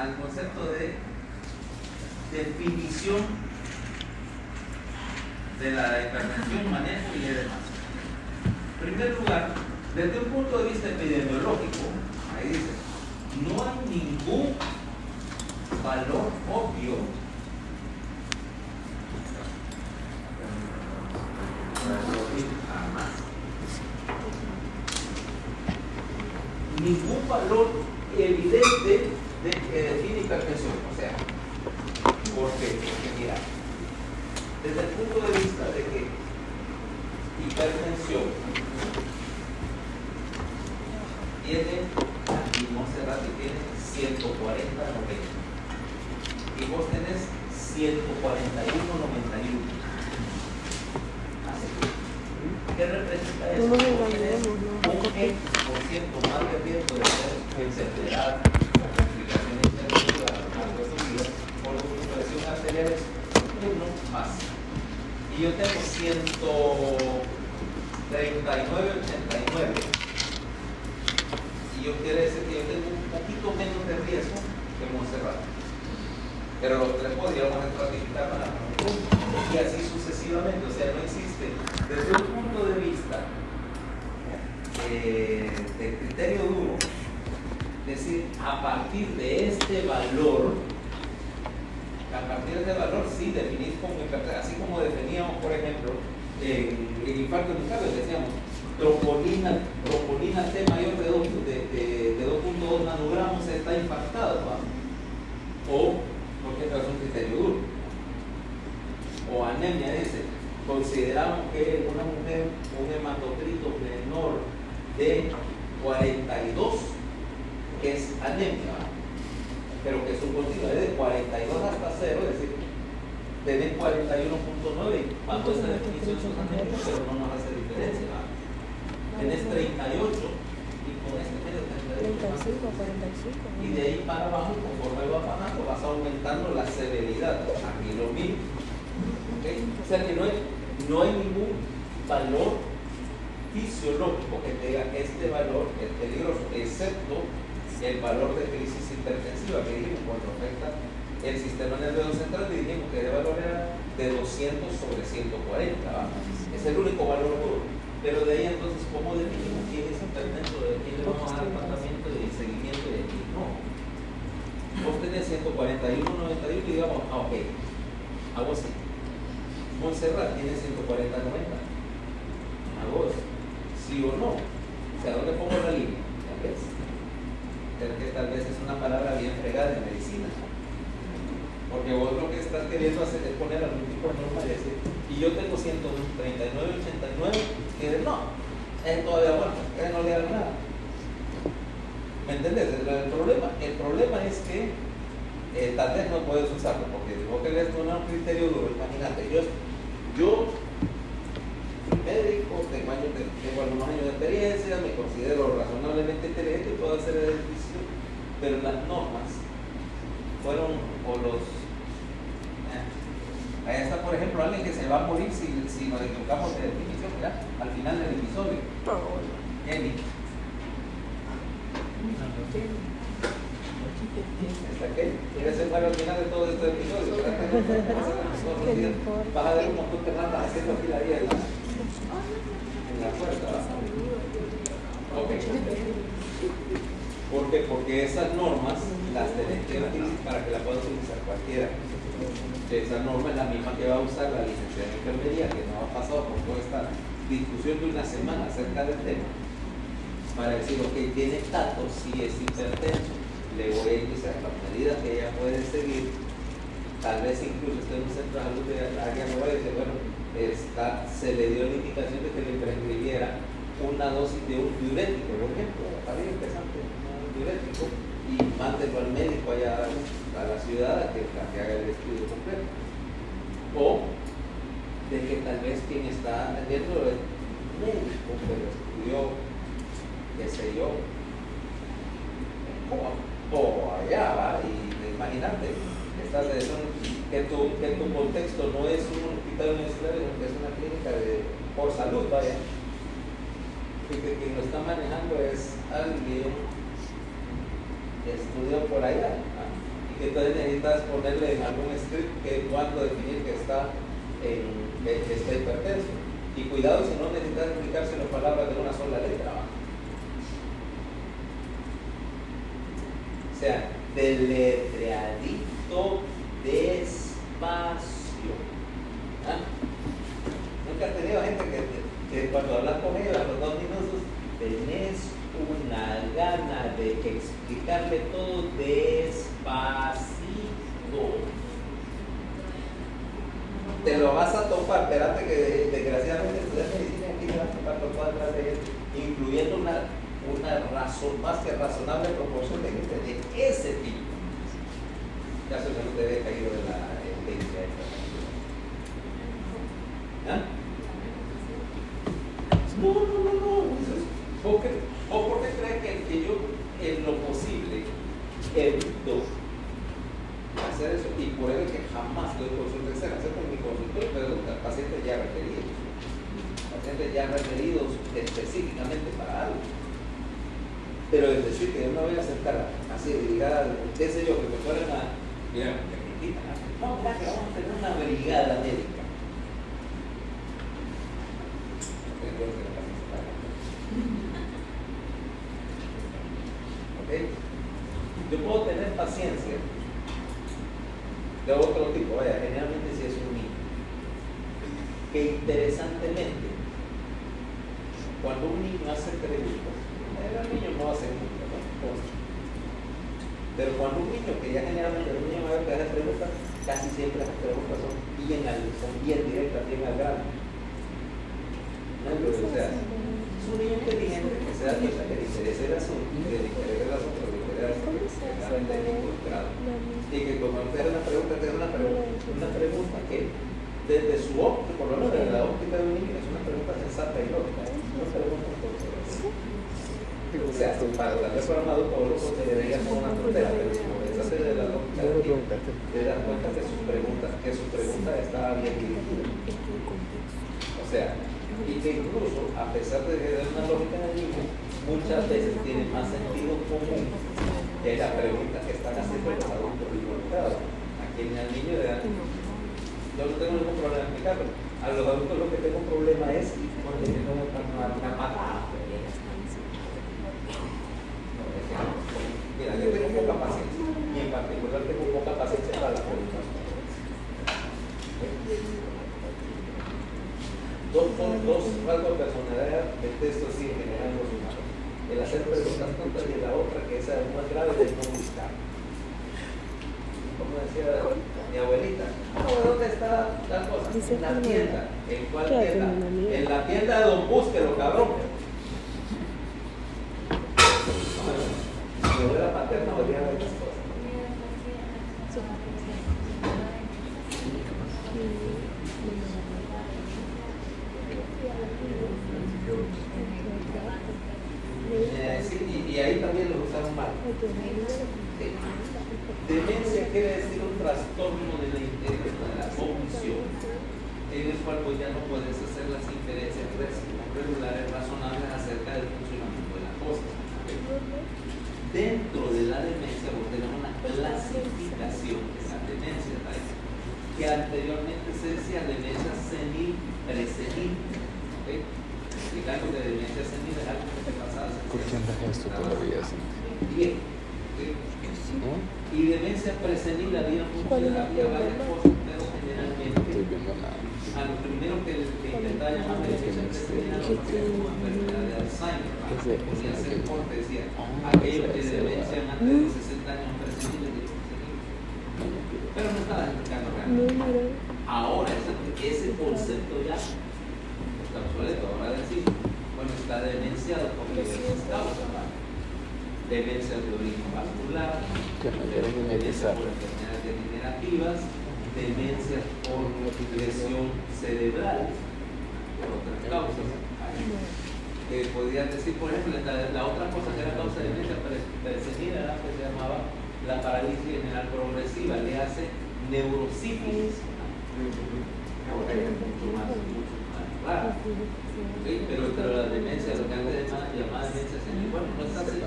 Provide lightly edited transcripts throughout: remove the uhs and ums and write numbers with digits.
al concepto de definición de la hipertensión, manejo y demás. En primer lugar, desde un punto de vista epidemiológico, ahí dice, no hay ningún valor obvio ningún valor evidente de que define hipertensión. O sea, ¿por qué? Porque mira, desde el punto de vista de que hipertensión tiene, aquí Monserrat tiene 140/90 y vos tenés 141/91. ¿Qué representa eso? Un 20% más de riesgo de ser enfermedad o complicaciones cardiovasculares por presión arterial es 1 más. Y yo tengo 139/89. Y yo quiero decir que yo tengo un poquito menos de riesgo que Monserrat. Pero los tres podríamos estratificar para y así sucesivamente. O sea, no existe desde un punto de vista de criterio duro, es decir, a partir de este valor, sí definís como hipertensión, así como definíamos, por ejemplo, el infarto miocardio, decíamos troponina T mayor de 2.2 nanogramos está infartado, ¿va? O porque esto es un criterio duro. O anemia, dice, consideramos que una mujer un hematocrito menor de 42 que es anemia, pero que su continuidad es de 42 hasta 0, es decir, tenés 41.9 y bajo esa definición son anémicos, pero no nos hace diferencia, ¿va? Tenés 38 y con este tienes 35, 45. y de ahí para abajo, conforme vas bajando, vas aumentando la severidad. Aquí lo mismo. ¿Okay? O sea que no hay ningún valor fisiológico que te diga que este valor es peligroso, excepto el valor de crisis hipertensiva que dijimos cuando afecta el sistema nervioso central, y dijimos que el valor era de 200/140. ¿Va? Es el único valor duro. Pero de ahí entonces, ¿cómo definimos quién es hipertenso? ¿De quién le vamos a dar tratamiento de seguimiento de aquí? No. Vos tenés 141/91 y digamos, ok, hago así. Monserrat tiene 140/90. A vos, sí o no. O sea, ¿dónde pongo la línea? Tal vez. Pero que tal vez es una palabra bien fregada en medicina. Porque vos lo que estás queriendo hacer es poner algún tipo de norma y decir, y yo tengo 139/89, que no, es todavía bueno, que no le hago nada. ¿Me entendés? El problema es que tal vez no puedes usarlo, porque vos querés poner un criterio duro. Imagínate, yo soy médico, tengo algunos años de experiencia, me considero razonablemente inteligente y puedo hacer el ejercicio, pero las normas fueron, o los ahí está, por ejemplo, alguien que se va a morir si nos equivocamos de definición, ¿verdad? Al final del episodio. Jenny. ¿Está qué? ¿Quieres ser al final de todo este episodio? Vas a ver un montón de ratas haciendo filaría en la puerta. Ok. ¿Por qué? Porque esas normas las tenés que utilizar para que la pueda utilizar cualquiera. Esa norma es la misma que va a usar la licenciada en enfermería, que nos ha pasado por toda esta discusión de una semana acerca del tema, para decir, ok, tiene estatus, si es hipertenso, le voy a indicar las medidas que ella puede seguir. Tal vez incluso esté en un centro de salud de área nueva y dice, bueno, se le dio la indicación de que le prescribiera una dosis de un diurético, por ejemplo, está bien interesante, un diurético, y mándelo al médico allá a la ciudad a que haga el estudio completo. O de que tal vez quien está atendiendo es médico, pero estudió, qué sé yo, en Cuba o allá, ¿va? Y imagínate, que tu contexto no es un hospital universitario, sino que es una clínica por salud, vaya, y que quien lo está manejando es alguien que estudió por allá, ¿no? entonces necesitas ponerle en algún script que cuando definir que está hipertenso. Y cuidado si no necesitas explicarse las palabras de una sola letra. O sea, deletreadito despacio. ¿Ah? Nunca he tenido gente que cuando hablas con ellos a los 2 minutos tenés una gana de explicarle todo despacito. Te lo vas a topar, espérate que desgraciadamente estudiar medicina aquí te vas a topar por todas las de incluyendo una razón más que razonable proporción de gente de ese tipo. Ya se no te había caído de la evidencia esta. ¿Ah? No. ¿O por qué crees que yo en lo posible evito hacer eso? Y por eso es que jamás doy consulta externa. Hacer con mi consultor pregunta pacientes ya referidos. Pacientes ya referidos específicamente para algo. Pero es decir, que yo no voy a aceptar así, brigada, qué sé yo, que me fueran a. Mira, que me quitan. No, mira, que vamos a tener una brigada médica. ¿Okay? Yo puedo tener paciencia de otro tipo, vaya, generalmente si es un niño, que interesantemente, cuando un niño hace preguntas, el niño no hace mucho, ¿no? Pero cuando un niño, que ya generalmente un niño mayor que hace preguntas, casi siempre las preguntas son bien directas, bien al grano. ¿No? O sea, es un niño inteligente que se da cuenta que le interesa el asunto, que le interesa el asunto, que le interesa el involucrado. Y que como te hace una pregunta, te hace una pregunta que desde su óptica, por lo menos desde la óptica de un niño, es una pregunta sensata y lógica. No pregunta por o sea, para tal vez para un adulto o loco se debería ser una tontera, pero si comenzaste de la lógica de niño, te das cuenta que su pregunta estaba bien dirigida. O sea, y que incluso, a pesar de que es una lógica de niño, muchas veces tiene más sentido común que la pregunta que están haciendo los adultos involucrados. Aquí en el niño de yo no tengo ningún problema en explicarlo. A los adultos lo que tengo un problema es porque no me están dando una patada. Mira, yo tengo poca paciencia y en particular tengo poca paciencia para las preguntas. Dos rasgos de personalidad de texto sí en general los humanos. El hacer preguntas tontas y la otra, que esa es más grave, de no buscar. Como decía mi abuelita, ¿dónde está tal cosa? En la tienda. ¿En cuál tienda? En la tienda de Don Búsquelo, cabrón. Mi abuela paterna olía de estas cosas. Sí, y ahí también lo usaron mal. Sí. Demencia quiere decir un trastorno de la cognición, en el cual pues ya no puedes hacer las inferencias regulares razonables acerca del funcionamiento de las cosas. Dentro de la demencia pues tenemos una clasificación de la demencia, ¿vale? Que anteriormente se decía demencia senil presenil, ¿okay? Explicando que demencia senil es algo que te pasaba. ¿Por qué andas esto todavía? Bien. ¿No? Y demencia presenil había varias cosas, pero generalmente a lo primero que intentaba llamar demencia presenil era como enfermedad de Alzheimer, que podía ser corte, decía aquellos que demencia antes de 60 años presenil, pero no estaba explicando realmente. Ahora ese concepto ya está obsoleto. Ahora decir, bueno, está demenciado por diversas causas, demencia de origen vascular, demencia por enfermedades degenerativas, demencia por lesión cerebral, por otras causas. Podrían decir, por ejemplo, la otra cosa que era causa de demencia presenil era que se llamaba la parálisis general progresiva, le hace neurosífilis. Mucho más claro. Pero la demencia, lo que antes llamaba demencia senil, bueno, no está así.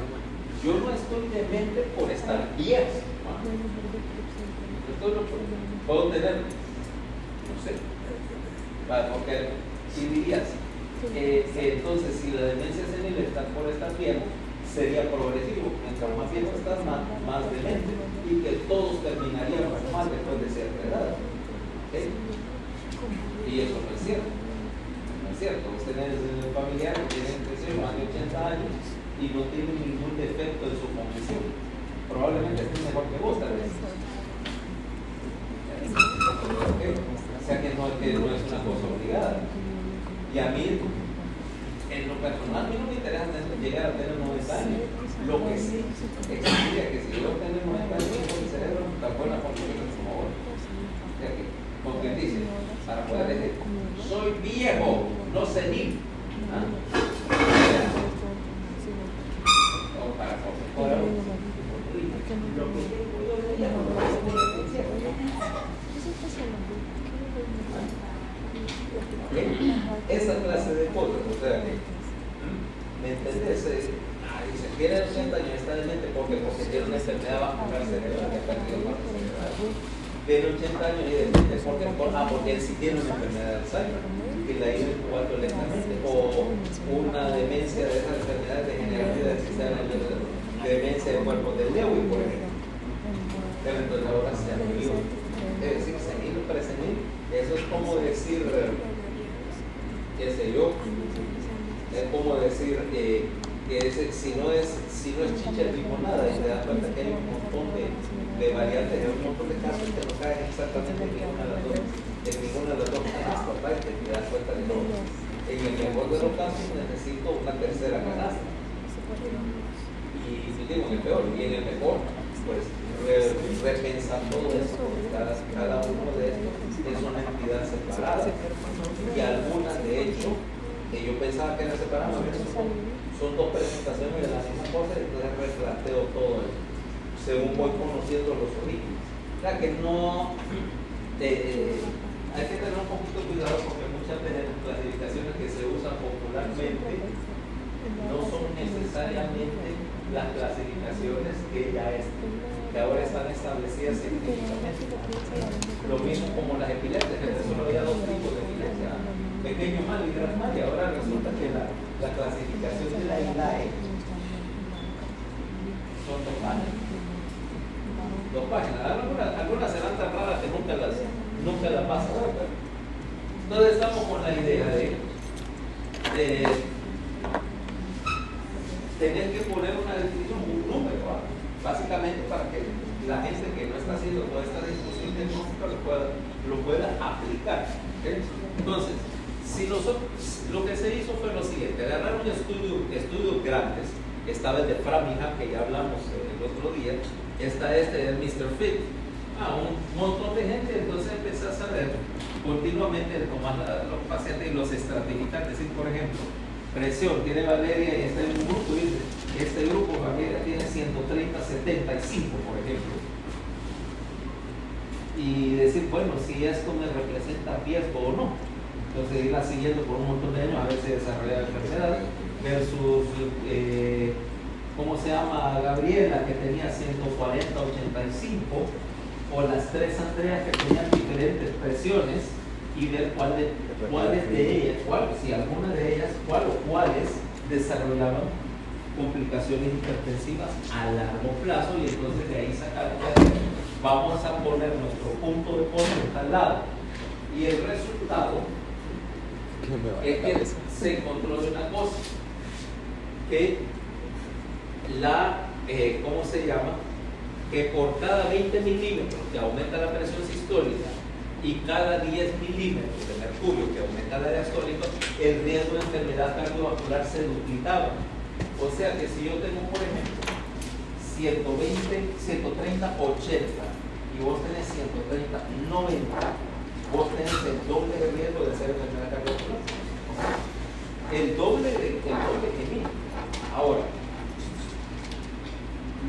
Yo no estoy demente por estar viejo, ¿no? Puedo tener, no sé, porque si dirías que entonces si la demencia senil está por estar viejo, sería progresivo, mientras más viejo estás, más demente, y que todos terminaríamos mal después de cierta edad. ¿Okay? Y eso no es cierto. No es cierto. Vos tenés un familiar que tiene más de 80 años y no tiene ningún defecto en su condición. Probablemente esté mejor que vos, tal vez. ¿Okay? O sea que no es una cosa obligada. Y a mí, en lo personal, a mí no me interesa llegar a tener 90 años. Lo que sí exigiría que si yo tengo 90 años, tengo mi cerebro tan buena función como ahora. O sea que, como quien dice, para poder decir, soy viejo, no senil. ¿Ah? O para poder lo que tengo yo de ella, no lo esa clase de cosas, o sea que, ¿me entendés? Dice, tiene 80 años, está demente porque tiene una enfermedad vascular cerebral que ha perdido parte cerebral. Tiene 80 años y demente porque él sí tiene una enfermedad de Alzheimer que la ha ido incubando lentamente, o una demencia de esas enfermedades degenerativas del sistema nervioso, demencia de cuerpo de Lewy, por ejemplo. Pero entonces ahora se ha vivido. Es decir, senil o presenil, eso es como decir, qué sé yo, es como decir que si no es chicha de limonada, y te das cuenta que hay un montón de variantes, hay un montón de casos que no caen exactamente en ninguna de las dos canastas, ¿verdad? Y te das cuenta de todo. En el mejor de los casos necesito una tercera canasta. Y digo, en el peor, y en el mejor, pues repensar todo eso, porque cada uno de estos es una entidad separada. Y algunas, de hecho, que yo pensaba que eran separadas, son dos presentaciones de la misma cosa, y entonces replanteo todo eso, según voy conociendo los orígenes. O sea que no, hay que tener un poquito cuidado porque muchas de las clasificaciones que se usan popularmente no son necesariamente las clasificaciones que ahora están establecidas científicamente. Lo mismo como las epilepsias, que solo había dos tipos de epilepsia, pequeño mal y gran mal, y ahora resulta que la clasificación de la ILAE son dos páginas. Algunas serán tan raras que nunca las vas a ver. Entonces estamos con la idea de tener que poner una definición, un número, básicamente para que la gente que no está haciendo toda esta discusión diagnóstica lo pueda aplicar. ¿Okay? Entonces, si nosotros, lo que se hizo fue lo siguiente: agarraron estudios grandes. Estaba el de Framingham, que ya hablamos el otro día, está del Mr. Fit, un montón de gente. Entonces empezás a ver continuamente tomar los pacientes y los estratificar, decir, por ejemplo, presión, tiene Valeria y está en un grupo, dice, este grupo Valeria tiene 130/75, por ejemplo. Y decir, bueno, si esto me representa riesgo o no. Entonces irla siguiendo por un montón de años a ver si desarrolla la enfermedad, versus, ¿cómo se llama? Gabriela, que tenía 140/85, o las tres Andreas que tenían diferentes presiones, y ver cuáles de ellas, si alguna de ellas, cuáles desarrollaban complicaciones hipertensivas a largo plazo, y entonces de ahí sacar, vamos a poner nuestro punto de corte al lado. Y el resultado es que se encontró de una cosa, que ¿cómo se llama? Que por cada 20 milímetros que aumenta la presión sistólica y cada 10 milímetros de mercurio que aumenta la diastólica, el riesgo de enfermedad cardiovascular se duplicaba. O sea que si yo tengo, por ejemplo, 120, 130, 80 y vos tenés 130, 90, vos tenés el doble de riesgo de hacer enfermedad cardiovascular. El doble que mí. Ahora,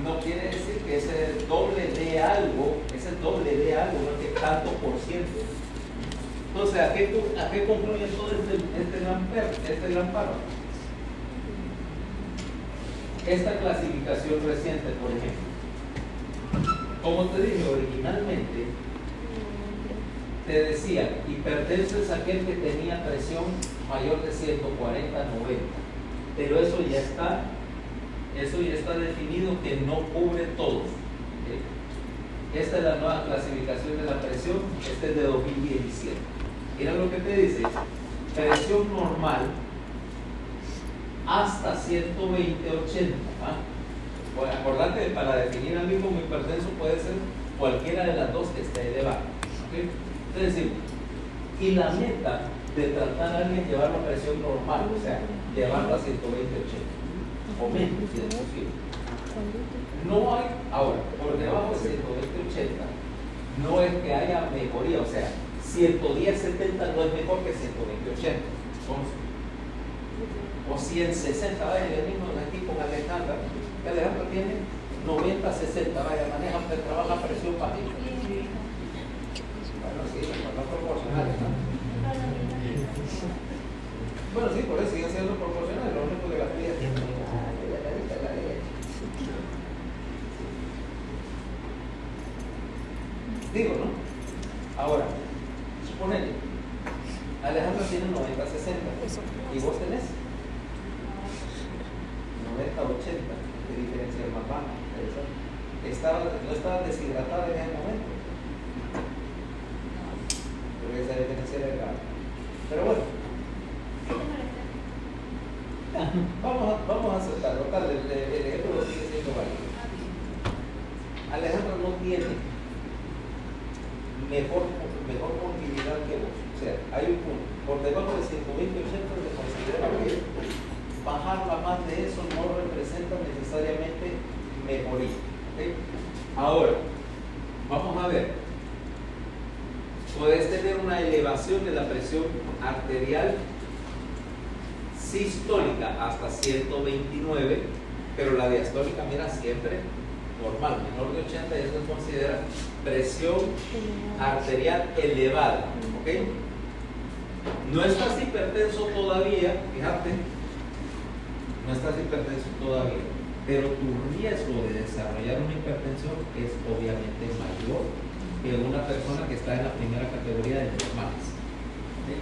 no quiere decir que ese doble de algo, no es que tanto por ciento. Entonces, ¿a qué concluye todo este gran párrafo? Esta clasificación reciente, por ejemplo, como te dije originalmente, te decía, hipertenso es aquel que tenía presión mayor de 140-90, pero eso ya está definido que no cubre todo. Esta es la nueva clasificación de la presión, este es de 2017. Mira lo que te dice, presión normal hasta 120-80. Bueno, acordate que para definir a mí como hipertenso puede ser cualquiera de las dos que esté elevada. ¿Okay? Es decir, y la meta de tratar a alguien llevar la presión normal, o sea, llevarla a 120-80 o menos, si es posible. No hay, ahora, por debajo de 120-80, no es que haya mejoría, o sea, 110-70 no es mejor que 120-80. O 100-60, vaya, el mismo aquí con Alejandra, que Alejandra tiene 90-60, vaya, maneja, trabaja a presión bajita. Bueno, sí, no proporcionales, ¿no? Bueno, sí, por eso siguen siendo proporcionales, lo único que las pide es digo, ¿no? Ahora, suponete, Alejandra tiene 90-60 y vos tenés 90-80, ¿qué diferencia es más baja? No estaba deshidratada en ese momento, porque esa diferencia era grave. Pero bueno, vamos a aceptarlo, tal, el ejemplo sigue siendo válido. Alejandra no tiene mejor movilidad que vos, o sea, hay un punto, por debajo de 120-80 se considera que bajarla más de eso no representa necesariamente mejoría. ¿Okay? Ahora, vamos a ver, puedes tener una elevación de la presión arterial sistólica hasta 129, pero la diastólica, mira, siempre normal, menor de 80, y eso se considera presión arterial elevada. ¿Ok? No estás hipertenso todavía, fíjate, no estás hipertenso todavía, pero tu riesgo de desarrollar una hipertensión es obviamente mayor que una persona que está en la primera categoría de normales. ¿Okay?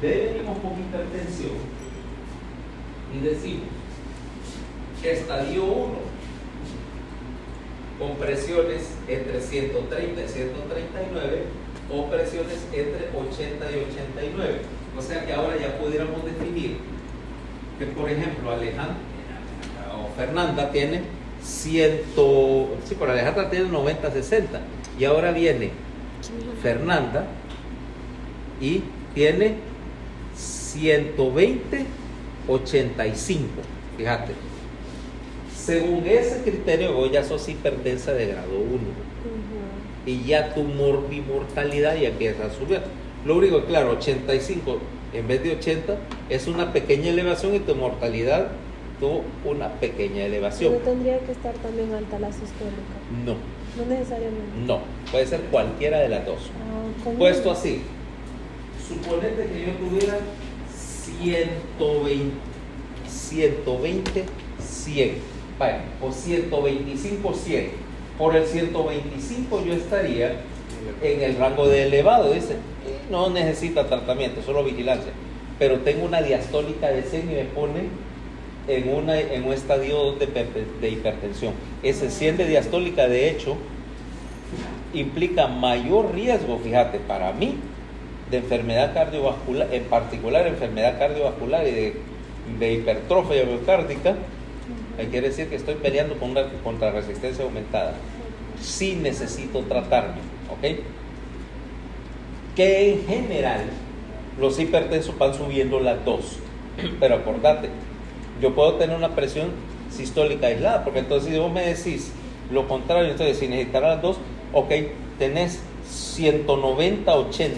De ahí venimos con hipertensión y decimos estadio 1 con presiones entre 130 y 139 o presiones entre 80 y 89. O sea que ahora ya pudiéramos definir que, por ejemplo, Alejandra o Fernanda tiene 100, sí, por Alejandra tiene 90-60 y ahora viene Fernanda y tiene 120-85. Fíjate. Según ese criterio, vos ya sos hipertensa de grado 1 y ya tu mortalidad ya empieza a subir. Lo único, claro, 85 en vez de 80 es una pequeña elevación y tu mortalidad tuvo una pequeña elevación. ¿No tendría que estar también alta la sistólica? No. No necesariamente. No, puede ser cualquiera de las dos. Puesto así, suponete que yo tuviera 120, 100. Vaya, o 125, 100. Por el 125 yo estaría en el rango de elevado, dice. No necesita tratamiento, solo vigilancia. Pero tengo una diastólica de 100 y me pone en un estadio de hipertensión. Ese 100 de diastólica, de hecho, implica mayor riesgo, fíjate, para mí, de enfermedad cardiovascular, en particular enfermedad cardiovascular y de hipertrofia miocárdica. Quiere decir que estoy peleando contra resistencia aumentada. Sí necesito tratarme, ¿ok? Que en general los hipertensos van subiendo las dos. Pero acordate, yo puedo tener una presión sistólica aislada, porque entonces si vos me decís lo contrario, entonces si necesitarás las dos, ok, tenés 190-80.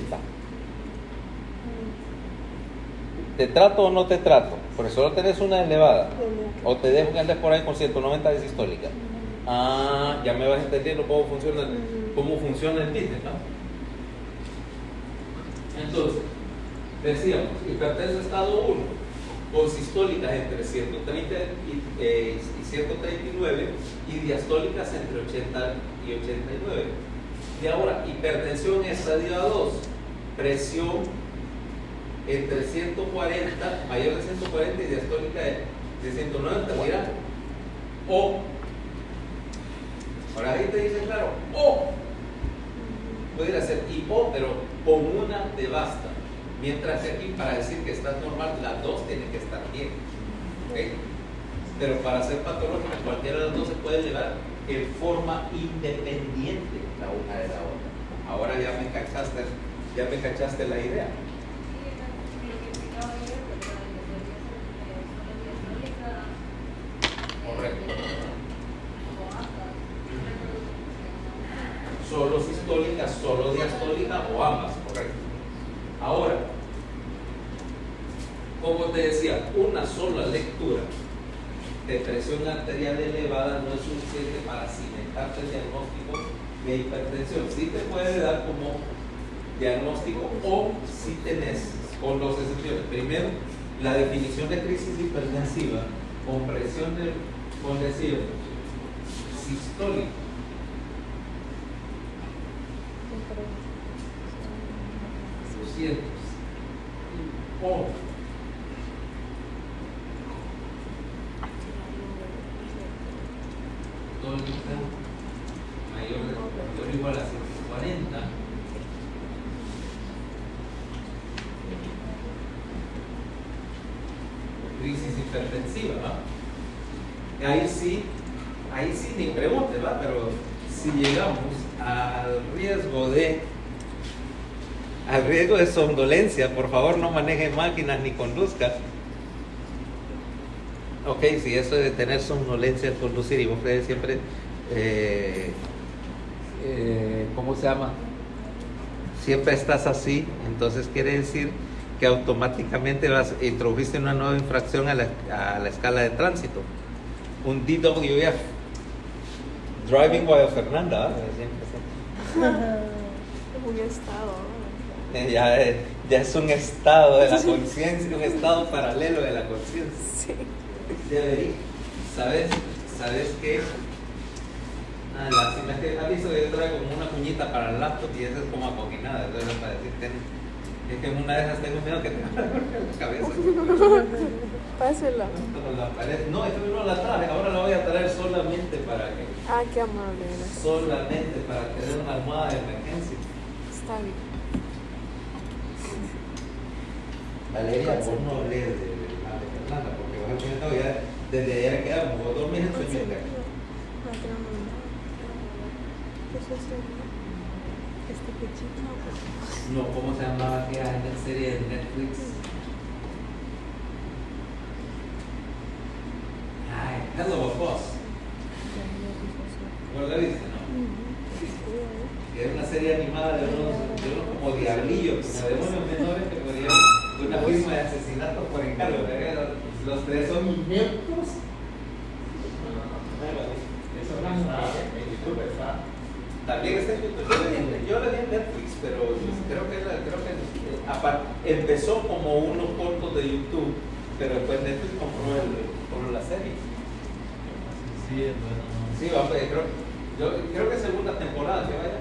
¿Te trato o no te trato? Por eso solo tenés una elevada. O te dejo que andes por ahí con 190 de sistólica. Ah, ya me vas entendiendo cómo funciona el business, ¿no? Entonces, decíamos, hipertenso estado 1, con sistólicas entre 130 y 139 y diastólicas entre 80 y 89. Y ahora, hipertensión estadio A2, presión entre 140, mayor de 140 y diastólica de 190, mira, o, ahora ahí te dice claro, o, pudiera ser hipo, pero con una te basta, mientras que aquí para decir que estás normal, las dos tienen que estar bien, ¿okay? Pero para ser patológica, cualquiera de las dos se puede elevar en forma independiente la una de la otra. Ahora ya me cachaste la idea. Correcto. Solo sistólica, solo diastólica o ambas, correcto. Ahora, como te decía, una sola lectura de presión arterial elevada no es suficiente para cimentarte el diagnóstico de hipertensión. Sí te puede dar como diagnóstico o si tenés, con dos excepciones. Primero, la definición de crisis hipertensiva con presión con decir sistólica o mayor o igual a 140, crisis hipertensiva, ¿va? Ahí sí ni pregunte, ¿va? Pero si llegamos al riesgo de somnolencia, por favor no maneje máquinas ni conduzca. Ok, si eso de tener somnolencia al conducir y vos crees siempre, ¿cómo se llama? Siempre estás así, entonces quiere decir que automáticamente introdujiste una nueva infracción a la escala de tránsito. Un DWF, Driving while Fernanda, Un estado. ya es un estado de la conciencia, un estado paralelo de la conciencia. Sí. Debería. ¿Sabes qué? Lástima, es que has visto que yo traigo como una cuñita para el laptop y esa es como acoginada, entonces para decirte, es que en una de esas tengo miedo que te vaya a golpear la cabeza. Pásela. No, es que no la traje, ahora la voy a traer solamente para que. Ah, qué amable. Gracias. Solamente para tener una almohada de emergencia. Está bien. Valeria, vos no lees de Fernanda, porque vos al final ya desde ayer quedamos, vos dormís en sueño. Este pechito. No, ¿cómo se llamaba aquella serie de Netflix? Ay, Hello Boss. ¿Vos la viste, no? Era una serie animada de unos como diablillos, como demonios menores que podían una firma de asesinato por encargo. Los tres son ineptos. Eso no está en YouTube, está. También está en YouTube. Yo la vi en Netflix, pero creo que empezó como unos cortos de YouTube, pero después Netflix compró la serie. Sí, es bueno. Sí, yo creo que segunda temporada que vaya.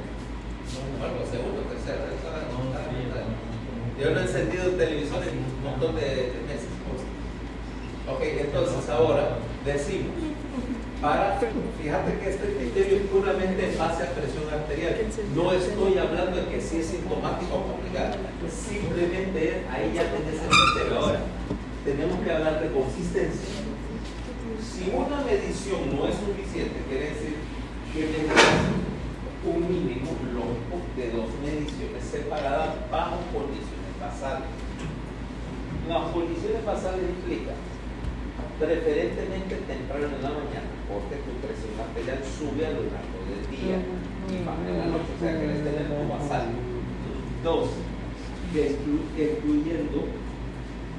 Bueno, segunda, tercera. Yo no he encendido el televisor en un montón de meses. Ok, entonces ahora decimos, fíjate que este criterio es puramente en base a presión arterial. No estoy hablando de que si es sintomático o complicado. Simplemente ahí ya tenés el criterio. Ahora, tenemos que hablar de consistencia. Si una medición no es suficiente, quiere decir que necesitas un mínimo lógico de 2 mediciones separadas bajo condiciones basales. Las condiciones basales implican preferentemente temprano en la mañana, porque tu presión arterial sube a lo largo del día y baja en la noche, o sea que debes tener como basal. 2.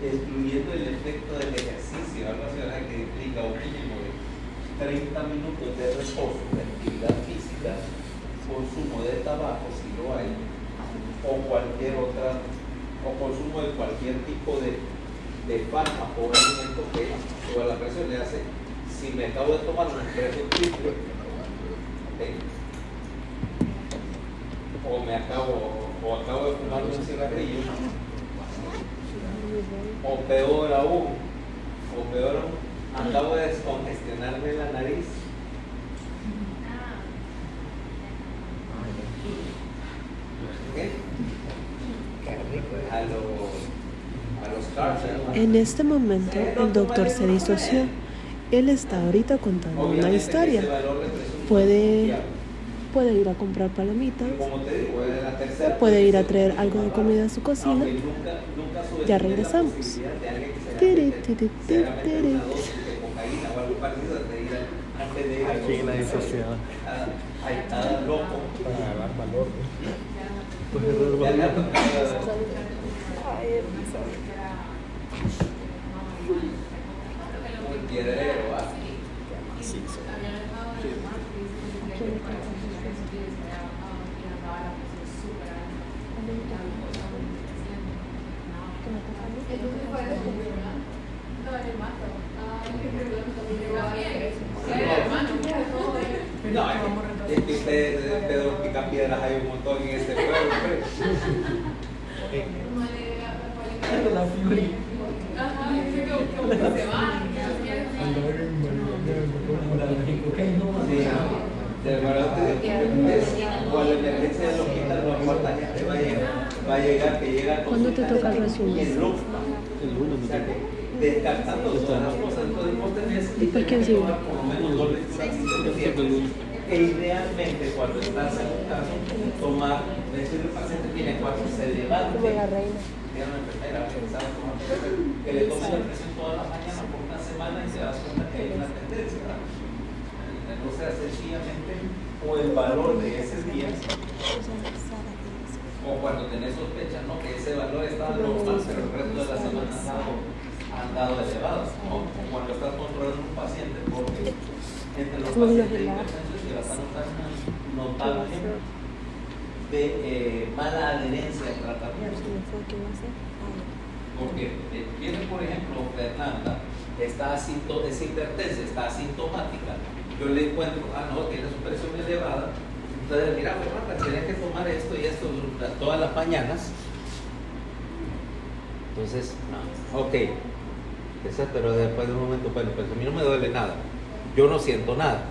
Excluyendo el efecto del ejercicio, algo así que implica un mínimo de 30 minutos de reposo, de actividad física, consumo de tabaco, si lo hay, o cualquier otra, o consumo de cualquier tipo de de fármaco o alimento que suba la presión, le hace, si me acabo de tomar un expreso triple, ¿okay? o acabo de fumar un cigarrillo, o peor aún, acabo de descongestionarme la nariz. ¿Okay? A los cárceles. En este momento el doctor se disoció. Él está ahorita contando una historia. Puede ir a comprar palomitas, puede ir a traer algo de comida a su cocina. Ya regresamos. Aquí en la disociada. Para agarrar valor. Pues No, es que ustedes de Pedro Picapiedras hay un montón en este pueblo. La Fury. Cuando la emergencia del hospital no importa, gente va a llegar, que llega con ¿Cuándo te toca el resumen? el lunes. O sea que descartando todas las cosas, entonces vos tenés que tomar por lo menos 2 lecturas e idealmente cuando estás en un caso, tomar, decir el paciente tiene 4, se levante. Como la reina. Tiene una enfermera que le tome la presión toda la mañana por una semana y te das cuenta que hay una tendencia, ¿verdad? O sea, sencillamente, o el valor de ese día, o cuando tenés sospecha, ¿no? Que ese valor está normal, pero el resto de la semana han dado elevados, ¿no? O cuando estás controlando un paciente, porque entre los pacientes de hipertensión se vas a notar una notable de mala adherencia al tratamiento. Porque viene, por ejemplo, Fernanda, es hipertensa, está asintomática. Yo le encuentro, no, tiene su presión elevada. Entonces, mira, Fernanda, tienes que tomar esto y esto todas las mañanas. Entonces, ok, pero después de un momento, bueno, pues a mí no me duele nada. Yo no siento nada.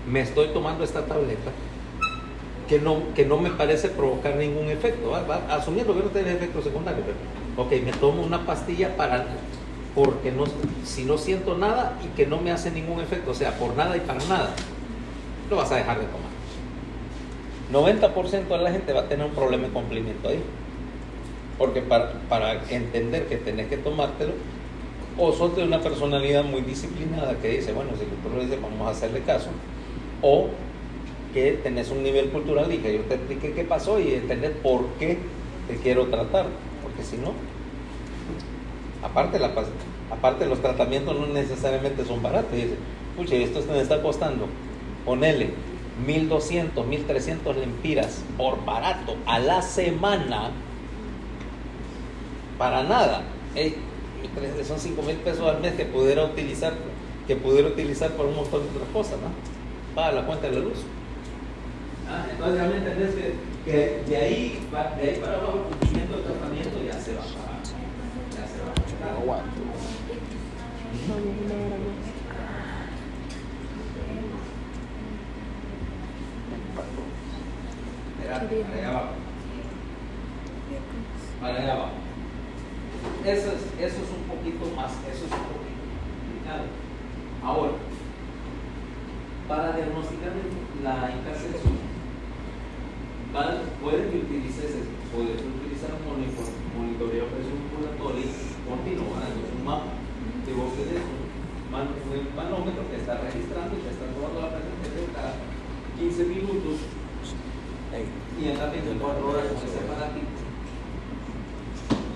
Me estoy tomando esta tableta que no me parece provocar ningún efecto, asumiendo que no tiene efecto secundario, pero ok, me tomo una pastilla porque si no siento nada y que no me hace ningún efecto, o sea, por nada y para nada, lo vas a dejar de tomar. 90% de la gente va a tener un problema de cumplimiento ahí, porque para entender que tenés que tomártelo, o sos de una personalidad muy disciplinada que dice, bueno, si el doctor lo dice, vamos a hacerle caso, o que tenés un nivel cultural y que yo te explique qué pasó y entender por qué te quiero tratar, porque si no, aparte los tratamientos no necesariamente son baratos. Dice, pucha, esto me está costando, ponele 1,200, 1,300 lempiras por barato a la semana, para nada. Son 5,000 pesos al mes que pudiera utilizar para un montón de otras cosas, ¿no? Paga la cuenta de la luz. Entonces ya me entendés que de ahí para abajo el cumplimiento del tratamiento ya se va a pagar. Aguanto. Para allá abajo. Para allá abajo. Eso es un poquito más, eso es un poquito complicado. Ahora, para diagnosticar la hipertensión, puedes utilizar un monitoreo de presión ambulatoria continuo, entonces un mapa que vos tenés un manómetro que está registrando y te está tomando la presión cada 15 minutos y en las 24 horas con ese aparatito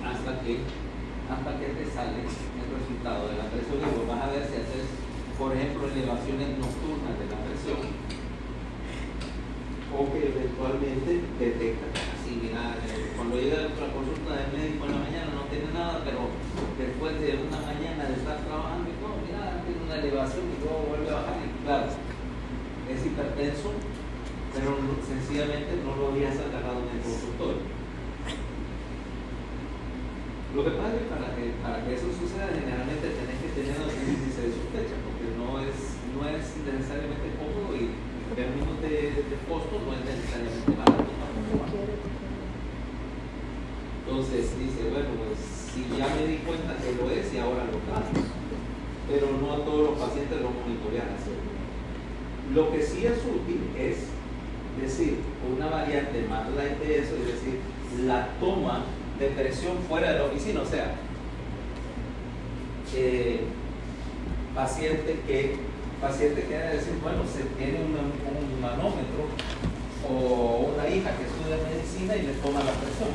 hasta que te sale el resultado de la presión y vos vas a ver si haces, por ejemplo, elevaciones nocturnas de la presión o que eventualmente detecta así, mira, cuando llega la consulta del médico en la mañana no tiene nada, pero después de sencillamente no lo habías agarrado en el consultorio. Lo que pasa es que para que eso suceda, generalmente tenés que tener un índice de sospecha, porque no es necesariamente cómodo y en términos de costo no es necesariamente barato tampoco. Entonces dice, bueno, pues si ya me di cuenta que lo es y ahora lo trato, pero no a todos los pacientes lo monitorean así. Lo que sí es útil es decir, una variante más light de eso, es decir, la toma de presión fuera de la oficina, o sea, paciente que decir, bueno, se tiene un manómetro o una hija que estudia medicina y le toma la presión,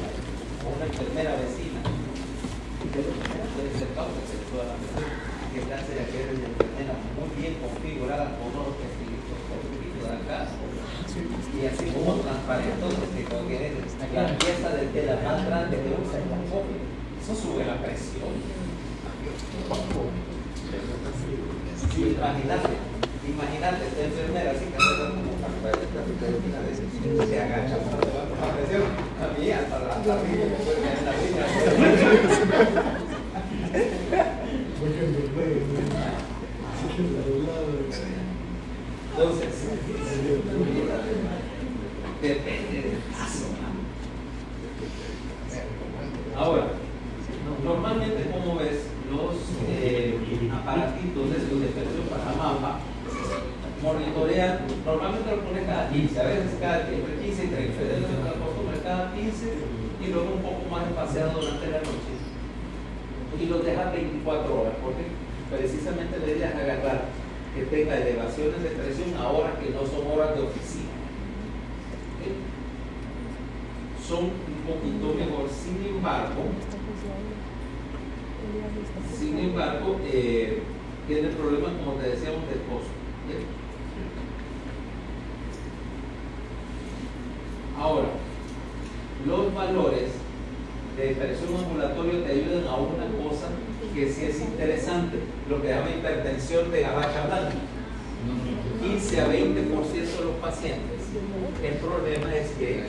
o una enfermera vecina, y que lo primero puede ser causa que le toda la presión, que clase de aquella enfermera muy bien configurada con unos testilitos de acá, y así como transparentes que contienen la pieza de tela más grande que usa el COVID, eso sube la presión. Sí, imagínate, esta enfermera así que anda dando como una vez se agacha para levantar la presión. A mí hasta la arriba me puede caer la riña. Entonces, depende del caso. Ahora, normalmente, como ves, los aparatitos de presión para mama monitorean, normalmente lo ponen cada 15, a veces entre 15 y 30, de la costumbre cada 15 y luego un poco más espaciado durante la noche. Y los dejan 24 horas, porque precisamente la idea es agarrar que tenga elevaciones de presión a horas que no son horas de oficina. ¿Okay? Son un poquito mejor, sin embargo, tiene problemas, como te decíamos, de costo. ¿Okay? Ahora, los valores de presión ambulatoria te ayudan a una cosa que sí es interesante, lo que llama hipertensión de gabacha blanca. 15 a 20% de los pacientes, el problema es que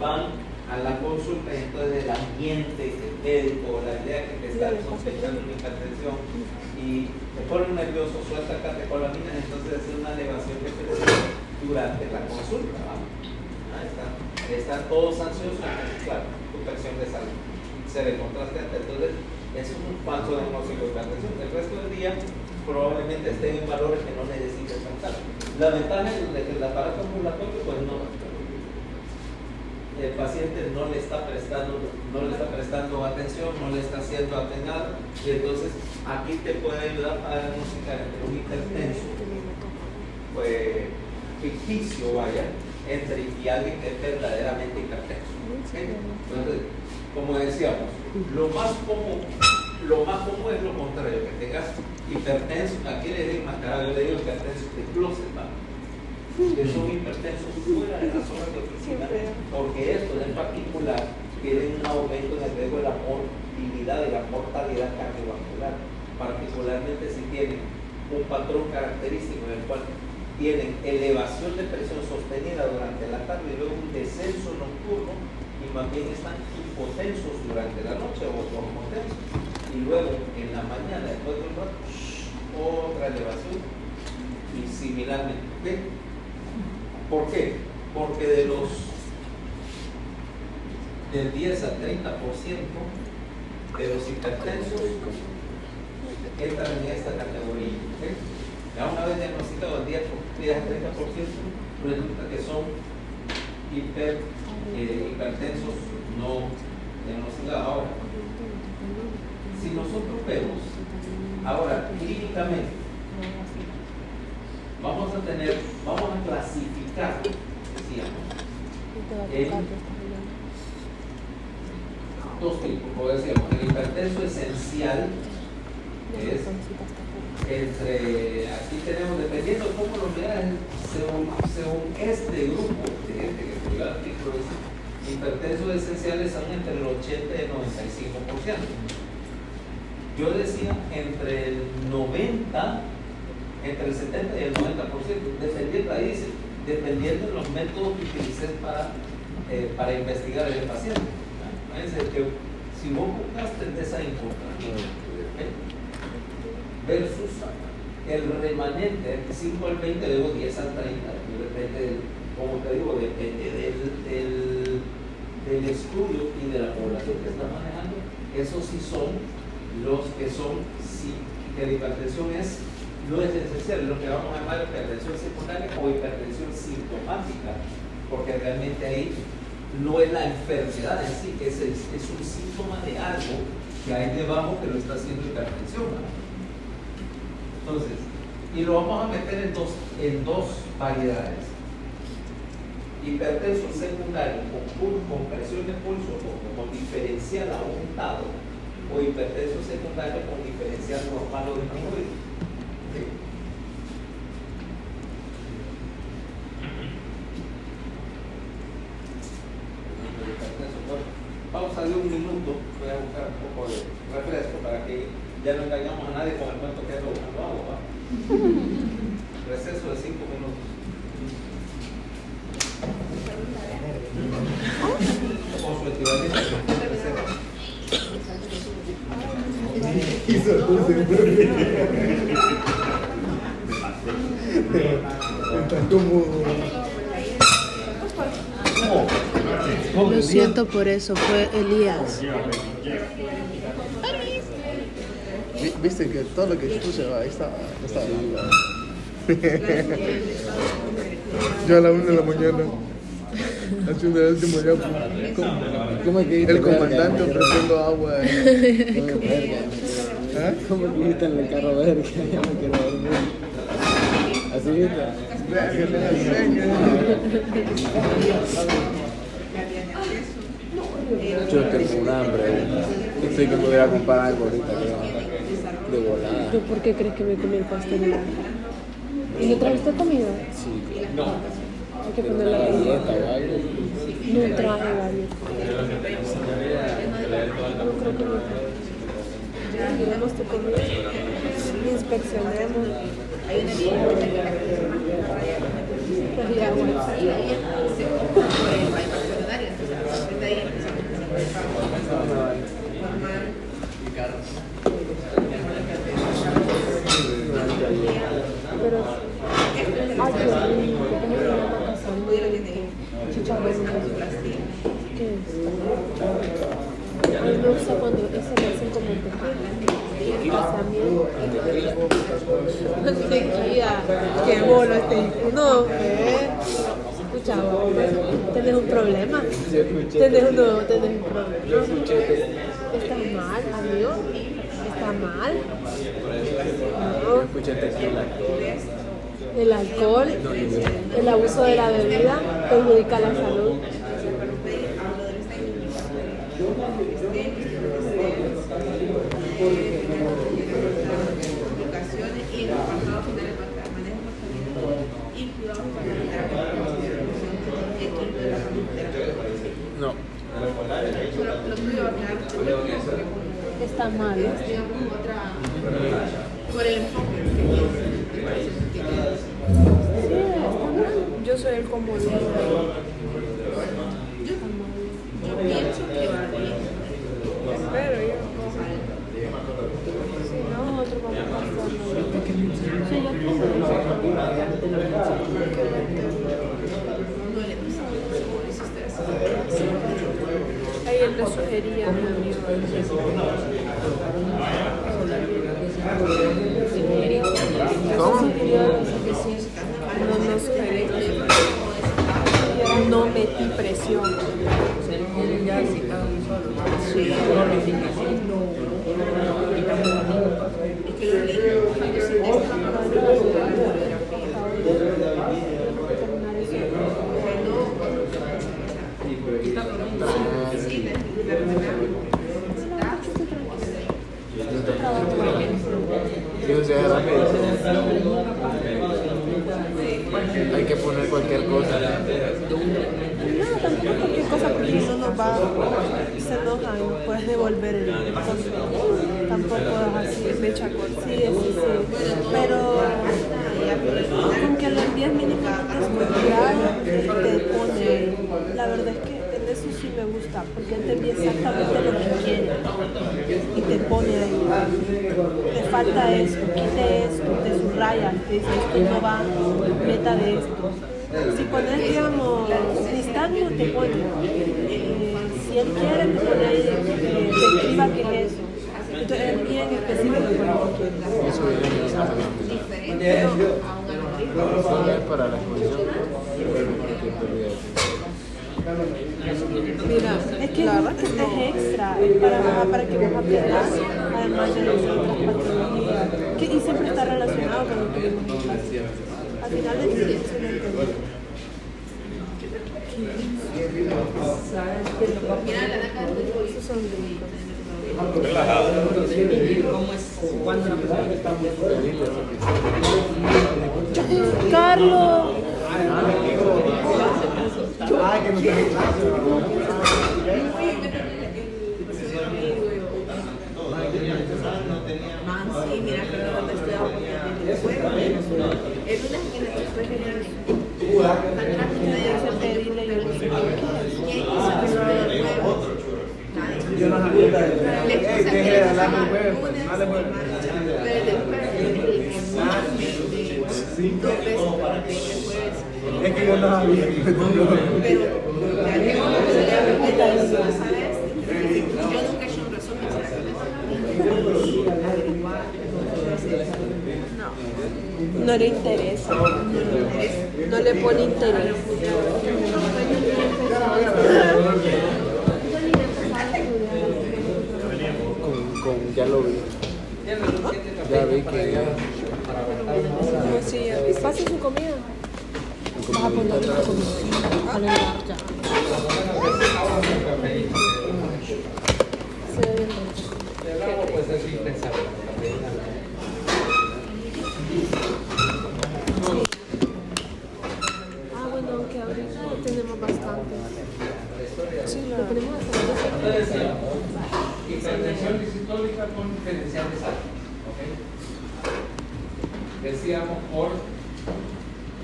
van a la consulta y entonces el ambiente, el médico, la idea que te está sospechando una hipertensión y te ponen nervioso, suelta catecolaminas, entonces es una elevación de presión durante la consulta. Están todos ansiosos, claro, tu presión de salud se ve contrastante, entonces es un falso diagnóstico de hipertensión. El resto del día probablemente estén en valores que no necesiten tratar. La ventaja es de que el aparato ambulatorio, pues no, el paciente no le está prestando atención, no le está haciendo atención, y entonces aquí te puede ayudar a diagnosticar entre un hipertenso pues, ficticio, vaya, y alguien que es verdaderamente hipertenso. ¿Okay? Entonces, como decíamos, lo más común es lo contrario, que tengas hipertenso, aquí le digo más grave, yo le digo hipertenso de closet, ¿no? Que son hipertensos fuera de las horas de oficina, porque estos en particular tienen un aumento en el riesgo de la morbilidad y la mortalidad cardiovascular, particularmente si tienen un patrón característico en el cual tienen elevación de presión sostenida durante la tarde y luego un descenso nocturno y más bien están hipotensos durante la noche o normotensos y luego en la mañana después de un rato otra elevación y similarmente. ¿Okay? ¿Por qué? Porque del 10 al 30% de los hipertensos entran en esta categoría. ¿Okay? Ya una vez diagnosticado el 10 al 30%, resulta que son hipertensos no diagnosticados. Ahora, si nosotros vemos, ahora clínicamente, vamos a clasificar, decíamos, en dos tipos, como decíamos, el hipertenso esencial es aquí tenemos, dependiendo de cómo lo vean, según este grupo de gente que escribió el artículo, hipertensos esenciales son entre el 80 y el 95%. Yo decía entre el 70 y el 90%, dependiendo, ahí dice, dependiendo de los métodos que utilices para investigar el paciente. Fíjense que si vos buscas tenés a encontrar, ¿okay? Versus el remanente, 5 al 20, luego 10 al 30, depende, como te digo, depende del estudio y de la población que está manejando. Esos sí son los que son, sí, que la hipertensión no es esencial, lo que vamos a llamar hipertensión secundaria o hipertensión sintomática, porque realmente ahí no es la enfermedad en sí, es un síntoma de algo que hay debajo que lo está haciendo hipertensión, ¿no? Entonces, y lo vamos a meter en dos variedades: hipertenso secundario con presión de pulso o con diferencial aumentado, o hipertenso secundario con diferencial normal o disminuido. ¿Sí? Pausa de 1 minuto, voy a buscar un poco de refresco para que ya no engañamos a nadie con el cuento que ando buscando agua, ¿va? Receso de 5 minutos. O su equivalente. Lo siento por eso, fue Elías. Viste que todo lo que puse ahí estaba hablando. Yo a la 1 de la mañana, haciendo el último ya. ¿Cómo que el comandante ofreciendo agua? ¿Cómo que dijiste en el carro verde? Ya me quiero dormir. Así viste. Yo tengo un hambre. Estoy que me voy a comprar algo ahorita de volada. ¿Tú por qué crees que me comí el pastel? ¿Y no trajiste comida? Sí. No. Hay que poner la Galleta o algo. No traje galleta. No creo que no. Miremos tu comida. Inspeccionemos. Y agua. Pero ¿qué es? A mí me gusta cuando ese lo hacen como mantequilla. Qué bolo no, escucha, tenés un problema. Tenés un problema. ¿Estás mal, amigo? ¿Está mal? No. El alcohol, el abuso de la bebida perjudica la salud. No. Está mal. Por el enfoque. Yo soy el comodín. Yo pienso que va bien. Espero yo. Si no, nosotros vamos a pasar. Sí, ya ahí él le sugería a mi amigo. ¿Cómo? No sugerí. No metí presión. Hay que poner cualquier cosa. No, tampoco cualquier cosa porque eso nos va, se enoja y puedes devolver el costo. Tampoco es así, me chacó. Sí, pero Con que lo envíes mínimamente estudiado, te pone. La verdad es que en eso sí me gusta, porque él te envía exactamente lo que quiere y te pone ahí. Te falta esto, quite esto, te subraya, te dice esto no va, meta de esto. Si pones, digamos, listado, te pone. Si él quiere, te pone ahí, te escriba qué es eso. Entonces es bien específico con lo que quiere. Eso viene de esa manera. Diferente a un algoritmo. Es para la exposición. Mira, es que es extra, es para que vos aprendas, además de las otras patologías, y siempre está relacionado con lo que vimos en clase. Al final es difícil de entender. Mira, la acá de Esos son ricos. ¿Cómo es cuando la persona está Carlos. Que no tiene clase. Man, sí, mira, pero donde estudiaba porque el juego. Es una esquina que fue genial. Ese pedirle yo no sé qué es. ¿Quién hizo que no era el juego? Nadie. Yo no sabía La excusa que le llamaban lunes y martes. Pero el dos veces para que el jueves. Es que yo no sabía. Pero ya llegó la posibilidad de meter eso, ¿sabes? Yo nunca he hecho un resumen, No le interesa. No le pone interés. Ya lo vi. Ya vi que. No, sí, pase su comida. Vas a poner su comida. Al ya. Se ve bien mucho. Pues es impensable. Bueno, aunque ahorita tenemos bastante. Sí, lo ponemos a hacer. Entonces decía, hipertensión disistólica con diferenciales altos. ¿Okay? Decíamos por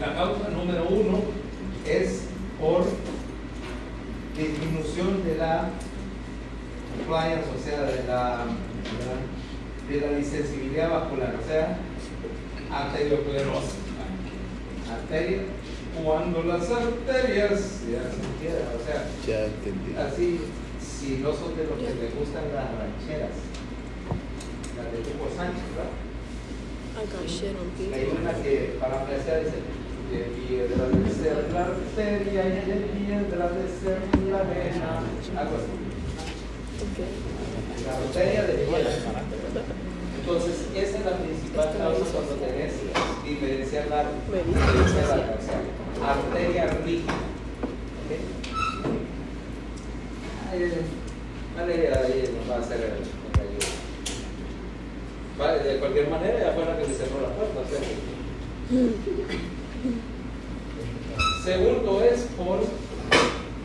la causa número 1 es por disminución de la compliance, o sea, de la insensibilidad vascular, o sea, arteriosclerosis. Arteria, cuando las arterias ya se quedan, o sea, Ya entendí. así, si no son de los que les gustan las rancheras, las de tipo Sánchez, ¿verdad? Hay una que para apreciar dice de piedra de ser la arteria y de piedra de ser la vena, algo así. La arteria de piedra. Entonces, esa es la principal causa cuando tenés diferencial largo, o sea, arteria rígida. ¿Okay? Ahí nos va a hacer el ayuda. Vale, de cualquier manera, ya fuera que le cerró la puerta. O sea. Segundo es por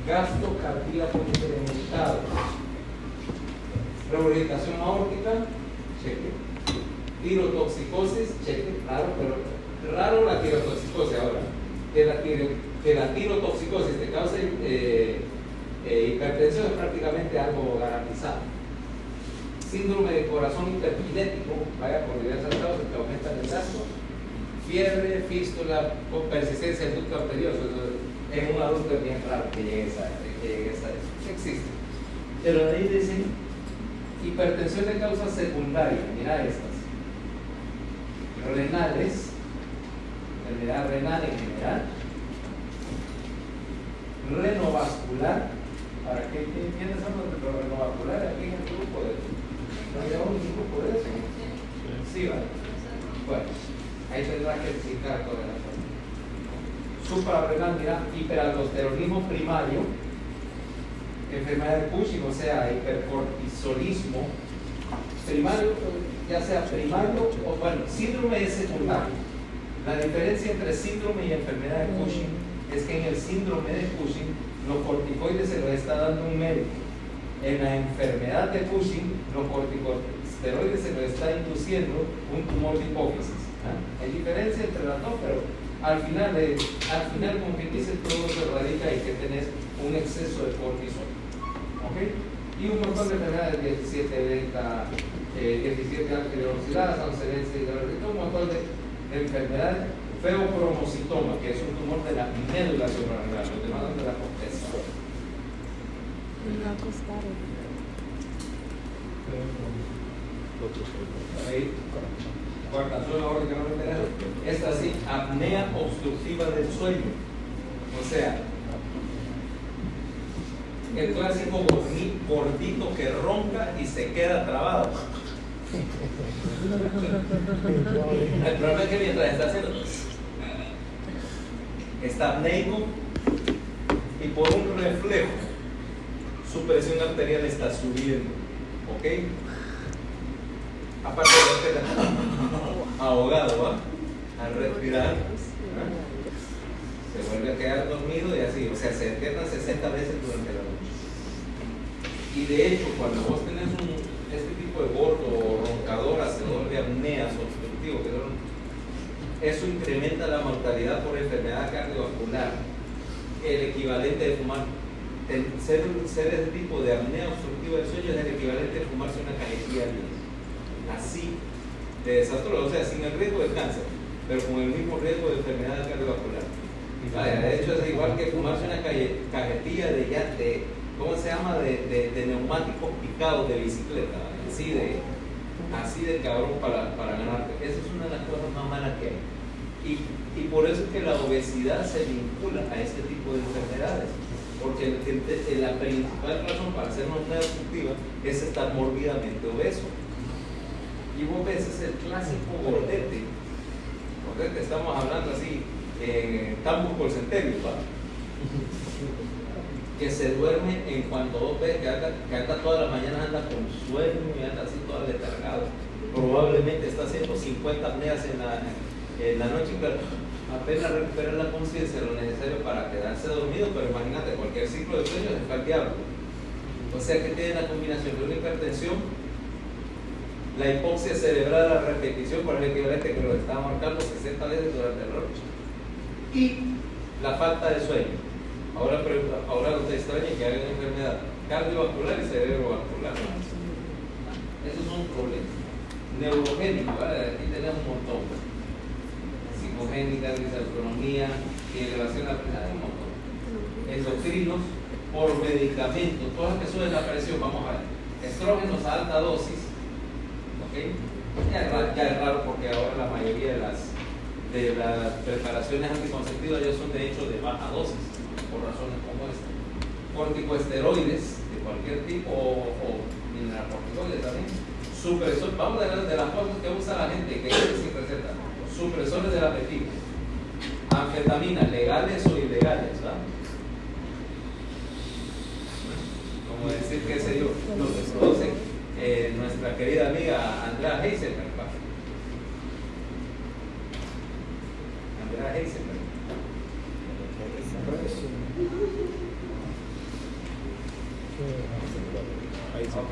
gasto cardíaco incrementado. Regurgitación aórtica, cheque. Tirotoxicosis, cheque, raro, pero raro la tirotoxicosis ahora. Que la tirotoxicosis te cause hipertensión es prácticamente algo garantizado. Síndrome de corazón hiperkinético, vaya por diversas causas que aumentan el gasto. Fiebre, fístula, con persistencia del ducto arterioso. En un adulto es bien raro que llegue a eso. Existe. Pero de ahí dicen hipertensión de causa secundaria. Mira estas. Renales, enfermedad renal en general. Renovascular. ¿Para qué? ¿Quiénes son los renovasculares aquí en el grupo? ¿No había un grupo de eso? Sí, vale. Bueno, ahí tendrás que explicar toda la cosa. Suprarrenal, mira, hiperaldosteronismo primario, enfermedad de Cushing, o sea, hipercortisolismo primario, ya sea primario o, bueno, síndrome es secundario. La diferencia entre síndrome y enfermedad de Cushing es que en el síndrome de Cushing los corticoides se los está dando un médico. En la enfermedad de Cushing los corticosteroides se los está induciendo un tumor de hipófisis. Hay diferencia entre las dos, pero al final como que dice, todo se radica en que tenés un exceso de cortisol. ¿Ok? Y un montón de enfermedades, 17 beta, 17 antideoxidadas, 11 beta, un montón de enfermedades. Feocromocitoma, que es un tumor de la médula suprarrenal, los demás son de la corteza. Me va a costar. Ahí, cuarta zona órgano que no me interesa. Esta sí, apnea obstructiva del sueño. O sea, el clásico gordito que ronca y se queda trabado. El problema es que mientras está haciendo, está apneico y por un reflejo su presión arterial está subiendo. ¿Ok? Aparte de estar ahogado, ¿va? Al respirar, se vuelve a quedar dormido y así, o sea, se despiertan 60 veces durante la noche. Y de hecho, cuando vos tenés este tipo de gordo o roncador, hacedor de apneas obstructivo, eso incrementa la mortalidad por enfermedad cardiovascular. El equivalente de fumar, ser ese tipo de apnea obstructiva del sueño es el equivalente de fumarse una cajetilla al día. Así de desastroso, o sea, sin el riesgo de cáncer, pero con el mismo riesgo de enfermedad cardiovascular. De hecho, es igual que fumarse una cajetilla de ¿cómo se llama? De neumáticos picados de bicicleta, así de cabrón para ganarte. Esa es una de las cosas más malas que hay. Y por eso es que la obesidad se vincula a este tipo de enfermedades. Porque la principal razón para hacer una apnea obstructiva es estar mórbidamente obeso. Y vos ves, es el clásico gordete. Estamos hablando así, Campus Porcenterio, ¿va? Que se duerme en cuanto vos ves que anda toda la mañana, anda con sueño y anda así todo letargado. Probablemente está haciendo 50 apneas en la noche, pero apenas recupera la conciencia, lo necesario para quedarse dormido. Pero imagínate, cualquier ciclo de sueño es el diablo. O sea que tiene la combinación de una hipertensión, la hipoxia cerebral a repetición, por el equivalente que lo estaba marcando 60 veces durante la noche, y la falta de sueño. Ahora no te extrañe que haya una enfermedad cardiovascular y cerebrovascular. Esos son problemas. Neurogénicos, ¿vale? Aquí tenemos un montón. Psicogénica, disautonomía y elevación a un montón. Endocrinos por medicamentos, todas las que suben la presión, vamos a ver. Estrógenos a alta dosis. ¿Okay? Ya es raro porque ahora la mayoría de las preparaciones anticonceptivas ya son de hecho de baja dosis, por razones como esta. Corticosteroides de cualquier tipo o mineralocorticoides también. Supresores, vamos a hablar de las cosas que usa la gente que es sin receta. Supresores del apetito. Anfetaminas, legales o ilegales, ¿verdad? Como decir, qué sé yo, lo que producen nuestra querida amiga Andrea Heisenberg. Andrea Heisenberg. Ok.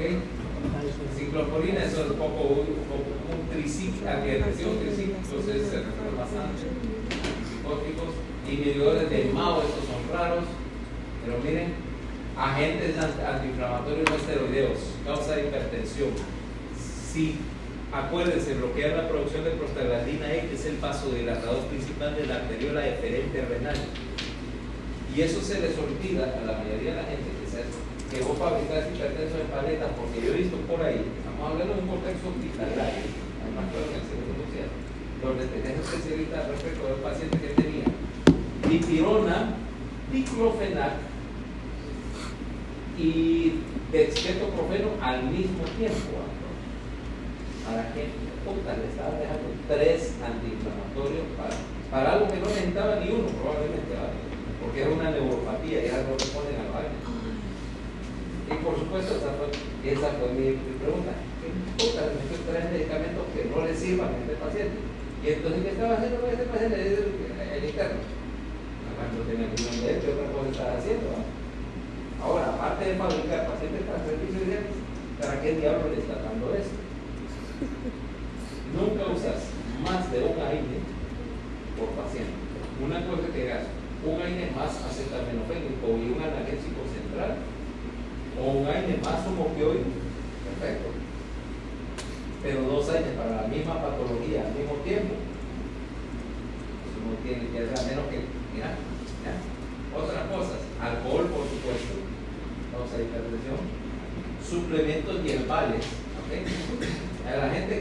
Ciclosporina es un poco un triciclo, antidepresivo triciclo, entonces se refiere bastante. Psicóticos, inhibidores de MAO, estos son raros, pero miren, agentes antiinflamatorios no esteroideos, causa de hipertensión. Sí, acuérdense, bloquear la producción de prostaglandina E, que es el vasodilatador principal de la arteriola deferente renal. Y eso se les olvida a la mayoría de la gente, que vos fabricás hipertensos en paletas, porque yo he visto por ahí, estamos hablando de un contexto hospitalario, además creo que el Seguro Social, donde tenés especialistas respecto del paciente que tenía dipirona, diclofenac y dexketoprofeno al mismo tiempo. A la gente, puta, le estaba dejando 3 antiinflamatorios para algo que no necesitaba ni uno, probablemente, ¿vale? Porque era una neuropatía y algo que ponen a la vaina. Y por supuesto, esa fue mi pregunta. ¿Qué puta? Me estoy trayendo medicamentos que no le sirvan a este paciente. Y entonces, ¿qué estaba haciendo con este paciente? El interno. Cuando tenía que ver qué otra cosa estaba haciendo, ¿no? Ahora, aparte de fabricar pacientes para servicios directos, ¿para qué diablo le está dando esto? Nunca usas más de un AINE por paciente. Una cosa que hagas un AINE más acetaminofénico y un analgésico central, o un AINE más un opioide, perfecto. Pero 2 AINE para la misma patología al mismo tiempo, eso no tiene que ser, a menos que, mira. Otras cosas, alcohol por supuesto, vamos a hipertensión, suplementos hierbales, ¿okay? La gente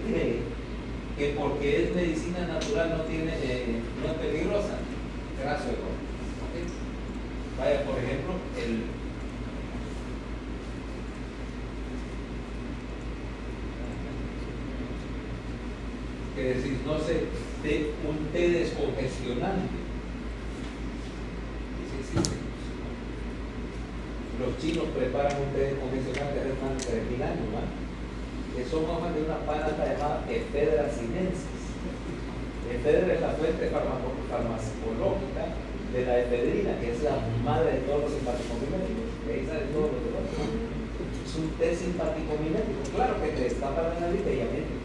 cree que porque es medicina natural no es peligrosa. Gracias, ¿okay? Vaya, por ejemplo, que decir, no sé, un té descongestionante. Sí existe. Los chinos preparan un té descongestionante hace más de 3.000 años, ¿no? Que son hojas de una planta llamada Ephedra sinensis. Ephedra es la fuente farmacológica de la efedrina, que es la madre de todos los simpaticomiméticos. Ahí sale todo lo demás. Es un té simpaticomimético. Claro que te destapa la nariz y ya viene.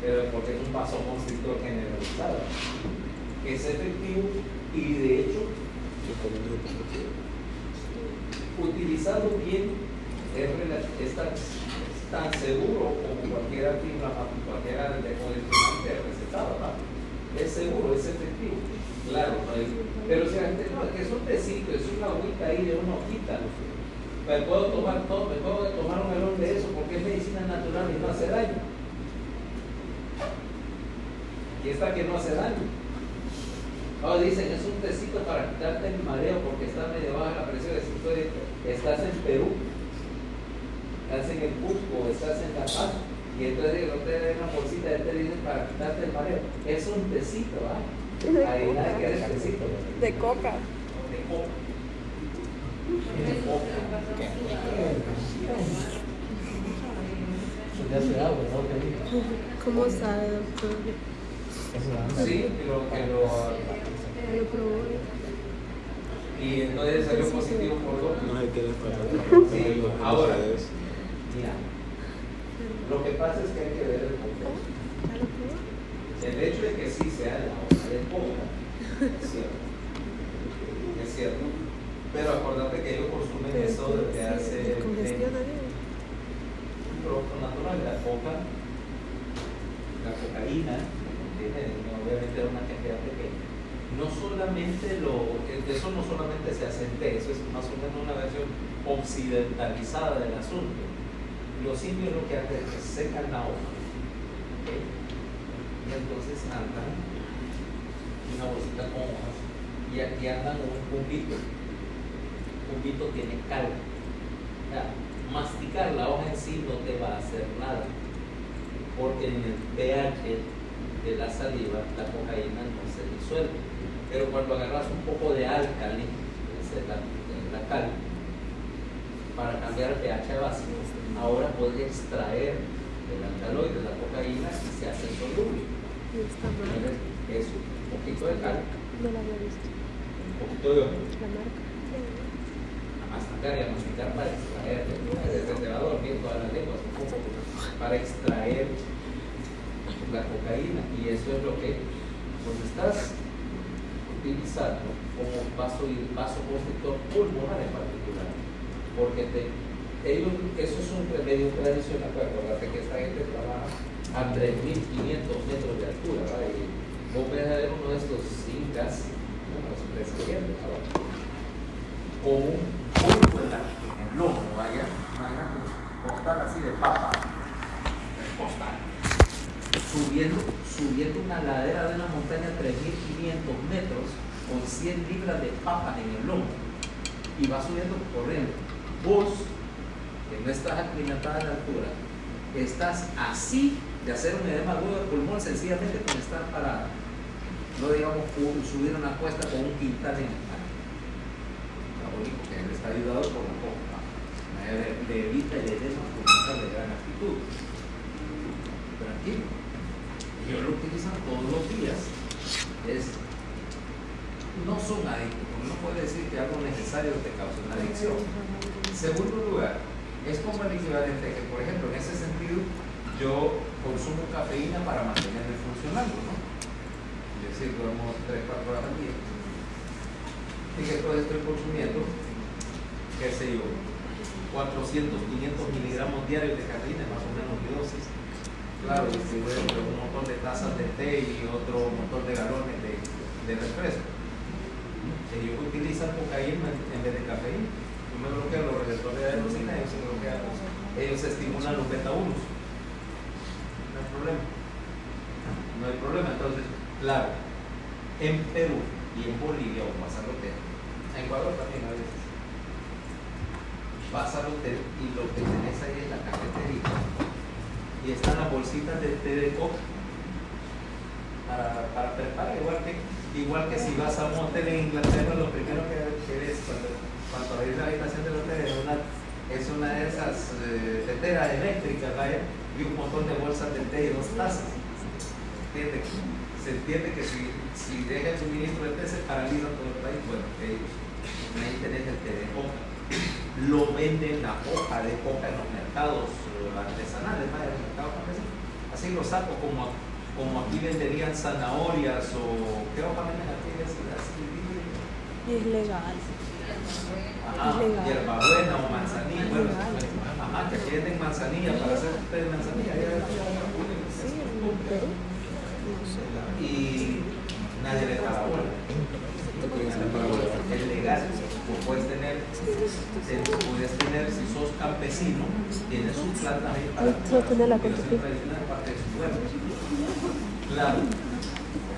Pero porque es un vasoconstrictor generalizado, es efectivo y de hecho utilizado bien es tan seguro como cualquier antiinflamatorio, cualquier anticondicionante recetado, ¿no? Es seguro, es efectivo, claro, pero si la gente no, es que es un tecito, es una agüita ahí de una hojita, me puedo tomar un melón de eso porque es medicina natural y no hace daño. Y esta que no hace daño. Dicen, es un tecito para quitarte el mareo porque está medio baja la presión. Estás en Perú, estás en el Cusco, estás en La Paz, y entonces no te den una bolsita de té dicen para quitarte el mareo. Es un tecito, ¿ah? Ahí nada que es tecito. De coca. De coca. De coca. ¿Cómo sabe, doctor? Sí, pero que lo probó. y entonces salió positivo por dos. No sé qué les pasa. Sí, ahora, mira, lo que pasa es que hay que ver el contexto. El hecho de que sí sea la hoja de coca, es cierto, pero acordate que ellos consumen eso desde hace un producto natural, la coca, la cocaína, obviamente era una cantidad pequeña. No solamente eso no solamente se hace en té, eso es más o menos una versión occidentalizada del asunto. Los indios lo que hacen es secan la hoja, ¿okay? Y entonces andan una bolsita con hojas y aquí andan un cumbito. El cumbito tiene cal. Ya, masticar la hoja en sí no te va a hacer nada, porque en el pH de la saliva la cocaína no se disuelve. Pero cuando agarras un poco de álcali, la cal, para cambiar el pH básico, ahora puedes extraer el alcaloide de la cocaína y se hace soluble. Entonces, es un poquito de cal, No la había visto. un poquito de ojo, La marca. a masticar y a masticar para extraer, te va a dormir todas las lenguas, para extraer la cocaína, y eso es lo que estás utilizando como vasoconstrictor pulmonar en particular, porque eso es un remedio tradicional. Acuérdate que esta gente trabaja a 3.500 metros de altura, ¿verdad? Y vos ves a ver uno de estos incas, los presidentes, con un pulpo en el lomo, vaya, costal así de papa, costal, subiendo una ladera de una montaña a 3.500 metros con 100 libras de papas en el lomo, y va subiendo corriendo. Vos, que no estás aclimatada a la altura, estás así de hacer un edema agudo de pulmón sencillamente con estar parado, no digamos subir una cuesta con un quintal en el mar. Lo único que está ayudado por la copa, le evita el edema pulmonar de gran altitud. Tranquilo. Ellos lo utilizan todos los días. No son adictos, no puede decir que algo necesario te causa una adicción. En segundo lugar, es como el equivalente que, por ejemplo, en ese sentido, yo consumo cafeína para mantenerme funcionando, ¿no? Es decir, duermo 3-4 horas al día. Y que entonces estoy consumiendo, qué sé yo, 400-500 miligramos diarios de cafeína, más o menos mi dosis. Claro, distribuyo entre un montón de tazas de té y otro montón de galones de refresco. Ellos utilizan cocaína en vez de cafeína. Yo me bloqueo los receptores de adenosina, ellos se bloquean, ellos estimulan los beta-1. No hay problema. No hay problema. Entonces, claro, en Perú y en Bolivia, o vas al hotel, en Ecuador también a veces, vas al hotel y lo que tenés ahí es la cafetería y están las bolsitas de té de coca para preparar, igual que si vas a un hotel en Inglaterra, lo primero que ves cuando abrís la habitación del hotel es una de esas teteras eléctricas, vaya, y un montón de bolsas de té y 2 tazas. Se entiende que si deja el suministro de té se paraliza todo el país. Bueno, ahí tenés el té de coca. Lo venden la hoja de coca en los mercados artesanales, en los mercados campesinos. Así lo saco como aquí venderían zanahorias o ¿qué hoja venden aquí? Es legal. Ajá, hierbabuena o manzanilla. Bueno, ajá, que aquí venden manzanilla para hacer té de manzanilla. Sí, en Perú. Y nadie le paga bola. Es legal. Puedes tener, si sos campesino, tienes un plan también para la cultivación tradicional parte de su pueblo. Claro,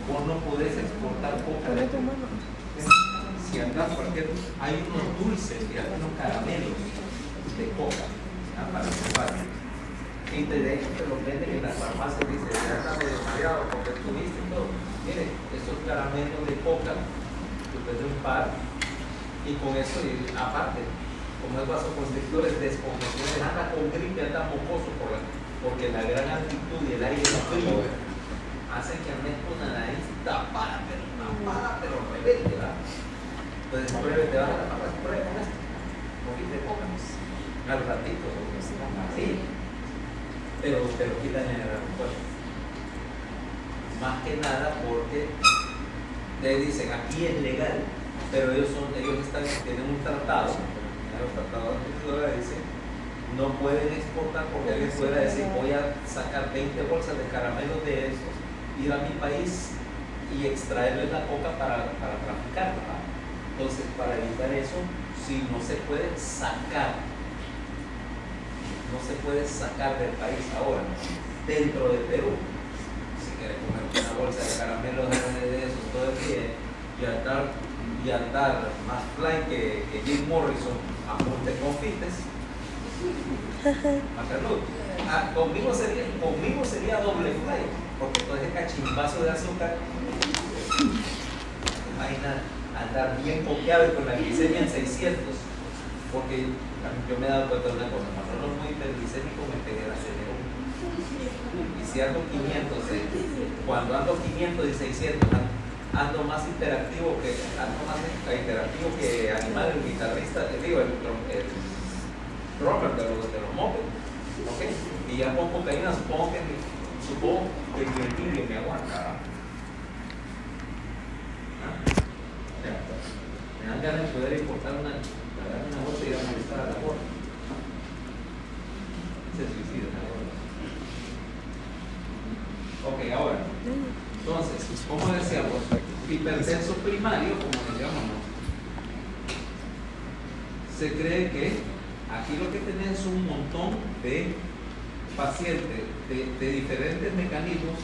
vos no podés exportar coca de tu mano. Si andas hay unos dulces, hay unos caramelos de coca para preparar. Y de hecho te los venden en las farmacias, dice, ya estás desmayado porque estuviste y todo. Mire, esos caramelos de coca, después de un par, y con eso, y aparte, como es vasoconstrictores, descongestiones, anda con gripe, anda mocoso porque la gran altitud y el aire frío hacen que andes con la nariz tapada, pero rebelde, ¿verdad? Entonces, pruebe, te vas a tapar, pruebe con esto, un poquito de coca, al ratito, sí, pero quitan el refuerzo. Más que nada porque le dicen, aquí es legal, pero ellos tienen un tratado, los tratados de dicen, no pueden exportar porque alguien pueda decir, voy a sacar 20 bolsas de caramelos de estos, ir a mi país y extraerles la coca para traficarla, ¿verdad? Entonces, para evitar eso, si no se puede sacar del país ahora, dentro de Perú, si quieres comer una bolsa de caramelos de esos todo el día y andar más fly que Jim Morrison a ponte confites, conmigo sería doble fly, porque todo ese cachimbazo de azúcar, imagina andar bien coqueado y con la glicemia en 600, porque yo me he dado cuenta de una cosa, cuando uno es muy hiperglicémico me pegué el acelerón, y si ando 500, cuando ando 500 y 600 ando más interactivo que Animal, el guitarrista, el drummer de los mopeds, ¿okay? Y ya con cocaína supongo que mi equilibrio me aguanta. Me dan ganas de poder importar una bolsa y ir a molestar a la borda. Se suicida la borda. Ok, ahora. Entonces, como decíamos, hipertenso primario, como le llamamos, se cree que aquí lo que tenés es un montón de pacientes de diferentes mecanismos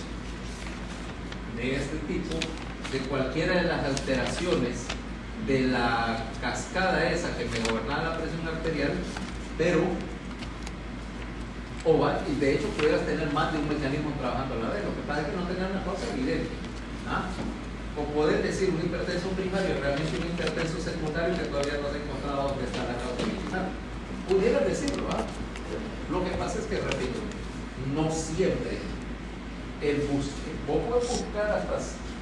de este tipo, de cualquiera de las alteraciones de la cascada esa que me gobernaba la presión arterial, pero y de hecho pudieras tener más de un mecanismo trabajando a la vez. Lo que pasa es que no tenés una cosa evidente. O poder decir un hipertenso primario, realmente un hipertenso secundario que todavía no se ha encontrado dónde está la causa original. Pudieras decirlo, Lo que pasa es que, repito, no siempre vos puedes buscar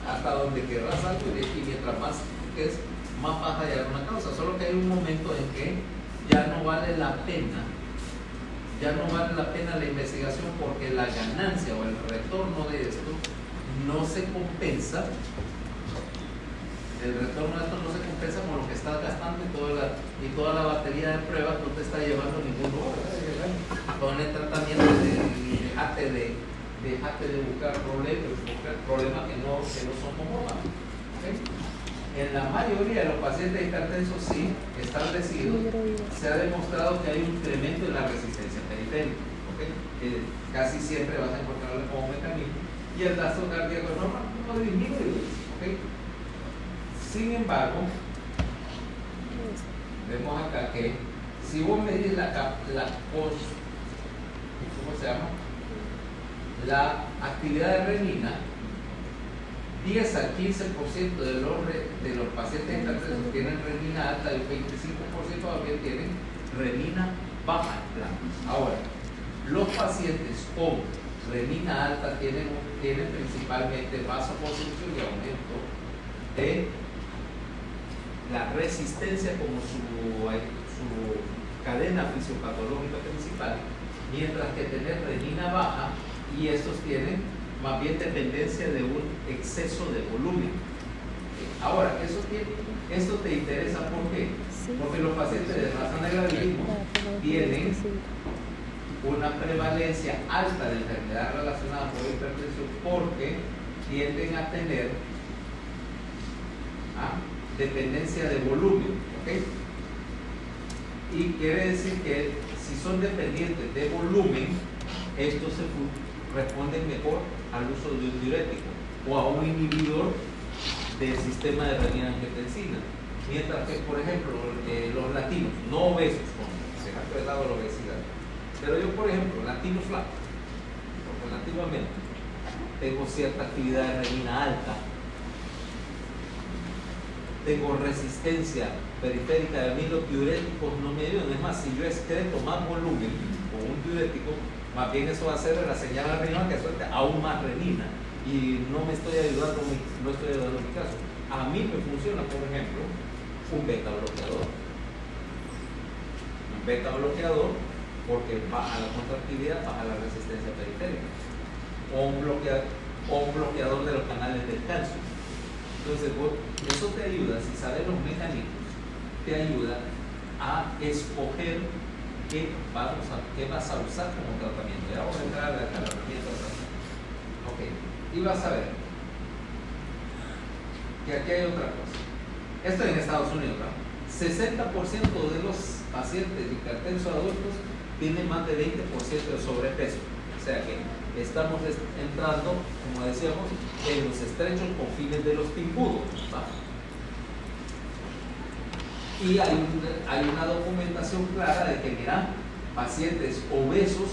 hasta donde querrás algo y mientras más es más baja de alguna causa, solo que hay un momento en que ya no vale la pena ya no vale la pena la investigación porque la ganancia o el retorno de esto no se compensa. El retorno de esto no se compensa con lo que estás gastando y toda la batería de pruebas no te está llevando a ningún lugar. Con el tratamiento dejate de buscar problemas que no son comunes. ¿Okay? En la mayoría de los pacientes hipertensos sí establecidos se ha demostrado que hay un incremento en la resistencia periférica. ¿Okay? Casi siempre vas a encontrarlo como mecanismo y el gasto cardíaco normal no disminuye. ¿Okay? Sin embargo, vemos acá que si vos medís la actividad de renina, 10 al 15% de los pacientes hipertensos tienen renina alta y el 25% también tienen renina baja en plasma. Ahora, los pacientes con renina alta tienen principalmente vasoconstricción y aumento de la resistencia como su cadena fisiopatológica principal, mientras que tener renina baja y estos tienen más bien dependencia de un exceso de volumen. Ahora, esto te interesa ¿por qué? Porque los pacientes de raza negra tienen una prevalencia alta de enfermedad relacionada con hipertensión porque tienden a tener dependencia de volumen. ¿Okay? Y quiere decir que si son dependientes de volumen, estos responden mejor al uso de un diurético o a un inhibidor del sistema de renina-angiotensina. Mientras que, por ejemplo, los latinos, no obesos, se ha tratado la obesidad, pero yo, por ejemplo, latino flaco, relativamente, tengo cierta actividad de renina alta, tengo resistencia periférica, de mí los diuréticos no me ayudan. Es más, si yo excreto más volumen con un diurético, más bien eso va a hacer la señal al riñón que suelte aún más renina y no estoy ayudando en mi caso. A mí me funciona, por ejemplo, un beta bloqueador. Un beta bloqueador porque baja la contractividad, baja la resistencia periférica. O un bloqueador de los canales del calcio. Entonces, eso te ayuda, si sabes los mecanismos, te ayuda a escoger qué vas a usar como tratamiento. Ya vamos a entrar a la herramienta de tratamiento. Ok, y vas a ver que aquí hay otra cosa. Esto en Estados Unidos, ¿no? 60% de los pacientes hipertensos adultos tienen más de 20% de sobrepeso. O sea que estamos entrando, como decíamos, en los estrechos confines de los pimpudos. Y hay una documentación clara de que, mira, pacientes obesos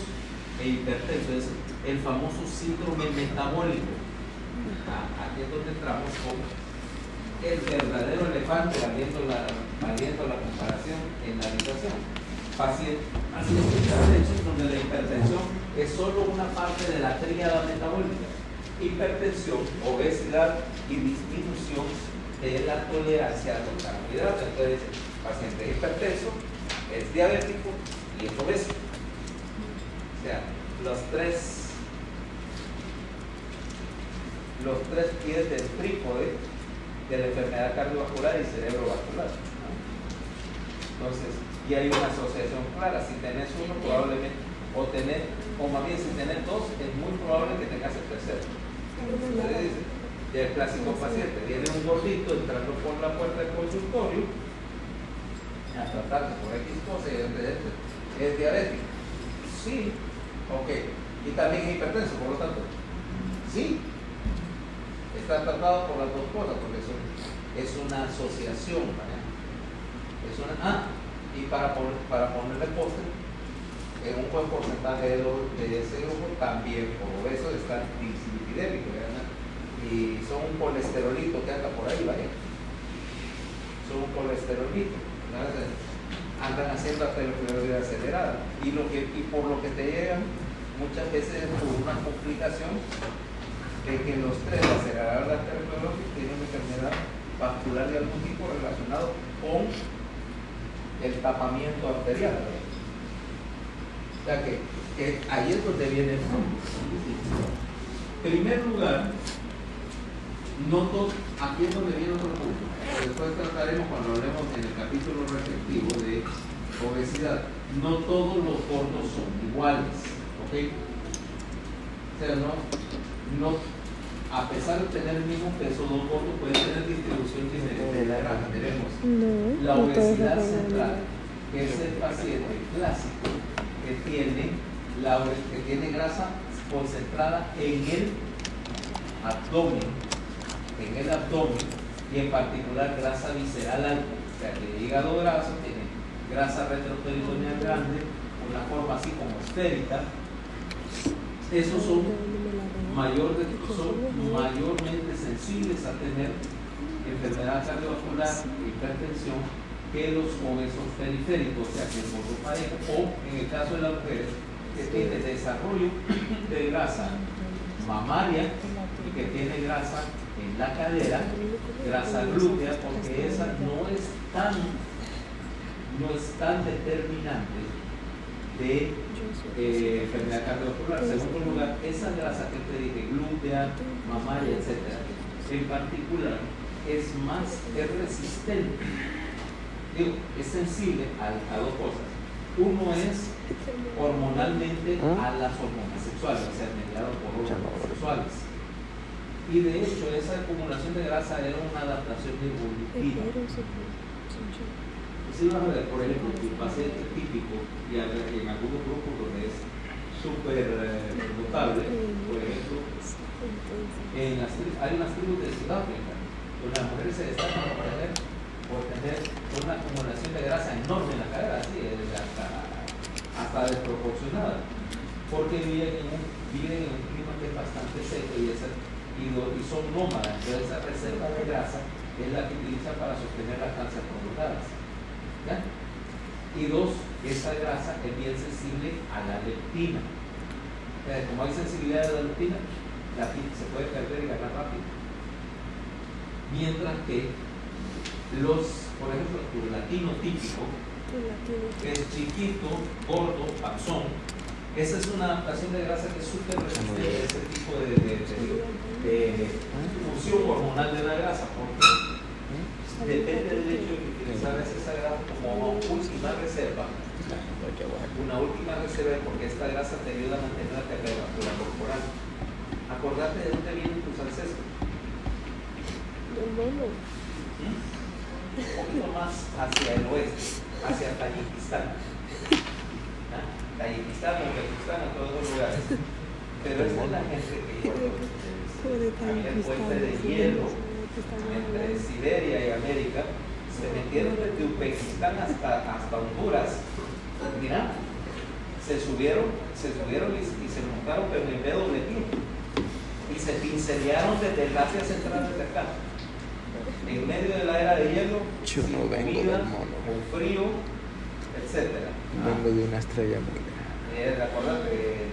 e hipertensos, es el famoso síndrome metabólico. Aquí es donde entramos con el verdadero elefante, habiendo la comparación en la habitación. Pacientes hipertensos donde la hipertensión es solo una parte de la tríada metabólica. Hipertensión, obesidad y disminución de la tolerancia a los carbohidratos. Entonces, paciente hipertenso es diabético y es obeso. O sea, los tres pies del trípode de la enfermedad cardiovascular y cerebrovascular, ¿no? Entonces, y hay una asociación clara. Si tenés uno, probablemente, o más bien si tenés dos, es muy probable que tengas el tercero. Entonces, el clásico paciente viene un gordito entrando por la puerta del consultorio a tratarse por X cosa y es diabético. Sí, ok. Y también es hipertenso, por lo tanto. Sí, está tratado por las dos cosas, porque es una asociación. Y para ponerle postre, en un buen porcentaje de ese grupo también por obeso está dislipidémico, y son un colesterolito que anda por ahí, ¿vale? Son un colesterolito, ¿verdad? Andan haciendo arteriosclerosis acelerada y por lo que te llegan muchas veces por una complicación de que los tres aceleradores de arteriosclerosis tienen una enfermedad vascular de algún tipo relacionado con el tapamiento arterial. O sea que ahí es donde viene el punto. En primer lugar, aquí es donde viene otro punto. Después trataremos cuando hablemos en el capítulo respectivo de obesidad. No todos los gordos son iguales, ¿ok? O sea, a pesar de tener el mismo peso, dos gordos pueden tener distribución diferente de la grasa. Tenemos la obesidad central, que es el paciente clásico que tiene grasa concentrada en el abdomen, y en particular grasa visceral alta, o sea que el hígado graso tiene grasa retroperitoneal grande, una forma así como esférica. Esos son mayormente sensibles a tener enfermedad cardiovascular e hipertensión que los obesos periféricos, o sea que el gordo parejo, o en el caso de las mujeres que tiene desarrollo de grasa mamaria y que tiene grasa en la cadera, grasa glútea, porque esa no es tan determinante de enfermedad cardiovascular. En segundo lugar, esa grasa que te dije, glútea, mamaria, etc., en particular es resistente, es sensible a dos cosas. Uno es hormonalmente a las hormonas sexuales, o sea, mediado por hormonas sexuales. Y de hecho, esa acumulación de grasa era una adaptación evolutiva. Si vas a ver, por ejemplo, tu paciente típico, y en algunos grupos donde es súper notable, por ejemplo, hay unas tribus de Sudáfrica, donde las mujeres se destacan por tener una acumulación de grasa enorme en la cadera, así, hasta desproporcionada, porque viven en un clima que es bastante seco y son nómadas. Entonces esa reserva de grasa es la que utilizan para sostener las lactancias prolongadas. ¿Ya? Y dos, esa grasa es bien sensible a la leptina. Como hay sensibilidad a la leptina, se puede perder y ganar rápido. Mientras que por ejemplo, el latino típico, que es chiquito, gordo, panzón, esa es una adaptación de grasa que es súper resistente a ese tipo de función hormonal de la grasa, porque depende del hecho de que utilizar esa grasa como última reserva. Una última reserva, porque esta grasa te ayuda a mantener la temperatura corporal. Acordate de dónde vienen tus ancestros. Un poquito más hacia el oeste, hacia Tayikistán. Tayikistán, Uzbekistán, a todos los lugares. Pero esa es la gente que llegó. Había el puente de hielo entre Siberia y América. Se metieron desde Uzbekistán hasta Honduras. Mira, se subieron y se montaron, pero en doble pie. Y se pincelearon desde el Asia Central desde acá. En medio de la era de hielo, sin comida, con frío, etc. Vengo de una estrella muy lejana. Acuérdate.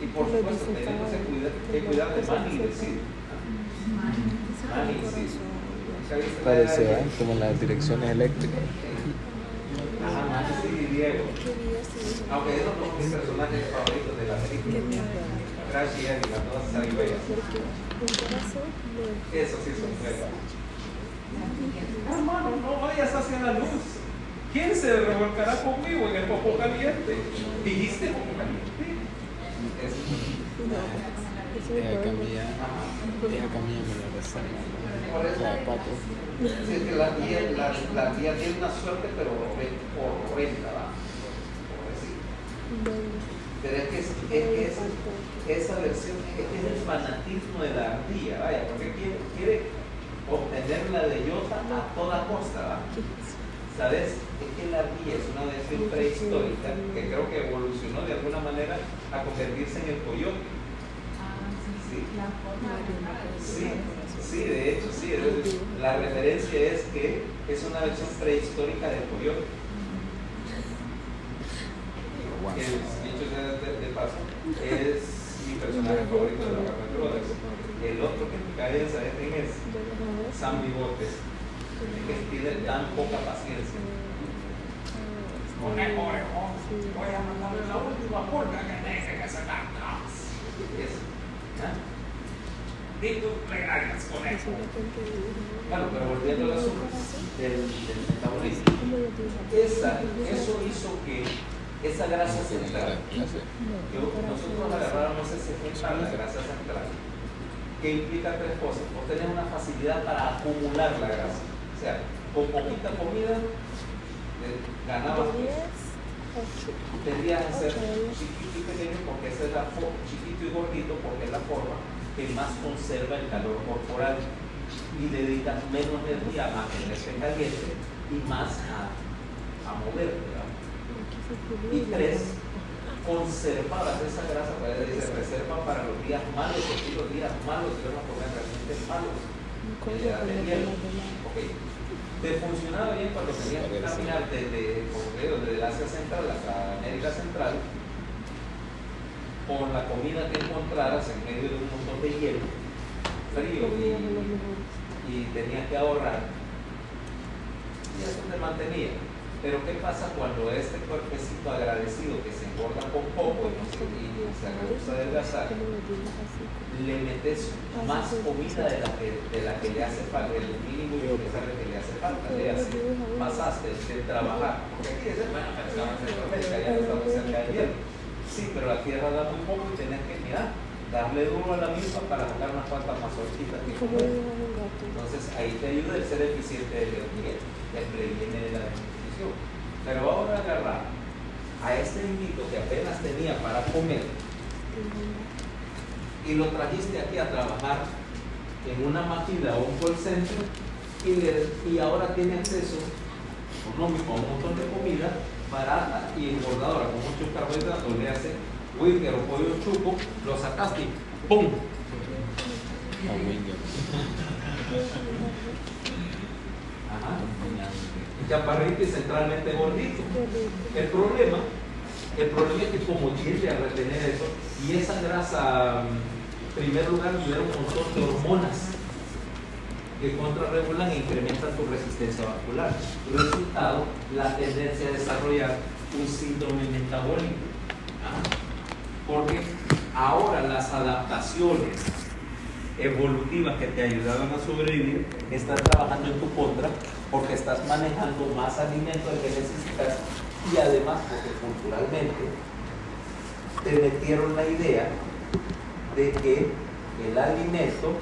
Y por supuesto, tenemos que cuidar de Mani y de Sid. Mani y Sid. Parece como las direcciones eléctricas. Ajá, Mani, Sid y Diego. Aunque esos son mis personajes favoritos de la película. Crash y Annie, las dos zarigüeyas. Eso sí son buenas. Hermano, no vayas hacia la luz. ¿Quién se revolcará conmigo en el popo caliente? ¿Dijiste popo caliente? Ella Camilla me lo reserva. Por eso, sí, que la tía tiene una suerte, pero horrenda, ¿va? Por decir. Pero es que esa versión es el fanatismo de la ardilla, vaya, porque quiere obtener la bellota a toda costa, ¿va? ¿Sabes? Es que la ardilla es una versión prehistórica que creo que evolucionó de alguna manera a convertirse en el coyote. Sí, de hecho, sí. La referencia es que es una versión prehistórica del coyote. Dicho de paso, es mi personaje favorito de los Warner Brothers. El otro que me cae, ¿sabes quién es? Sam Bigotes. Es que tiene tan poca paciencia. Voy a mandarle la última pulga que deje que se mata. Ni tú plegarias con eso. Claro, pero volviendo al asunto del metabolismo, eso hizo que esa grasa central, que nosotros agarráramos ese central, la grasa central, que implica tres cosas. Vos tenés una facilidad para acumular la grasa. O sea, con poquita comida ganabas peso. Tendrías que ser chiquito y pequeño porque esa es la forma, chiquito y gordito porque es la forma que más conserva el calor corporal y dedicas menos energía a mantenerte caliente y más a moverte, ¿verdad? Y tres, conservabas esa grasa, se reserva para los días malos, porque los días malos se van a poner realmente malos. Okay. Te funcionaba bien cuando tenías que caminar desde el Asia Central hasta América Central con la comida que encontraras en medio de un montón de hielo, frío y tenías que ahorrar y eso te mantenía. Pero ¿qué pasa cuando este cuerpecito agradecido que se engorda con poco y se rehúsa a adelgazar, le metes más comida de la que le hace falta, el mínimo indispensable que le hace falta? Pasaste de trabajar, porque aquí es bueno, estamos en Centroamérica, ya no estamos cerca del hielo. Sí, pero la tierra da muy poco y tenés que darle duro a la misma para sacar unas cuantas más hortitas. Entonces ahí te ayuda el ser eficiente del nutriente, te previene de la desnutrición. Pero ahora agarrar a este invito que apenas tenía para comer y lo trajiste aquí a trabajar en una máquina o un call center y ahora tiene acceso económico a un montón de comida barata y engordadora con muchos carbohidratos, le hace Wicker o pollo chuco, lo sacaste y ¡pum! Ajá. Chaparrito y centralmente gordito. El problema es que como tiende a retener eso, y esa grasa, en primer lugar, libera un montón de hormonas que contrarregulan e incrementan tu resistencia vascular. Resultado, la tendencia a desarrollar un síndrome metabólico. Porque ahora las adaptaciones evolutivas que te ayudaban a sobrevivir están trabajando en tu contra porque estás manejando más alimentos del que necesitas y además porque culturalmente te metieron la idea de que el alimento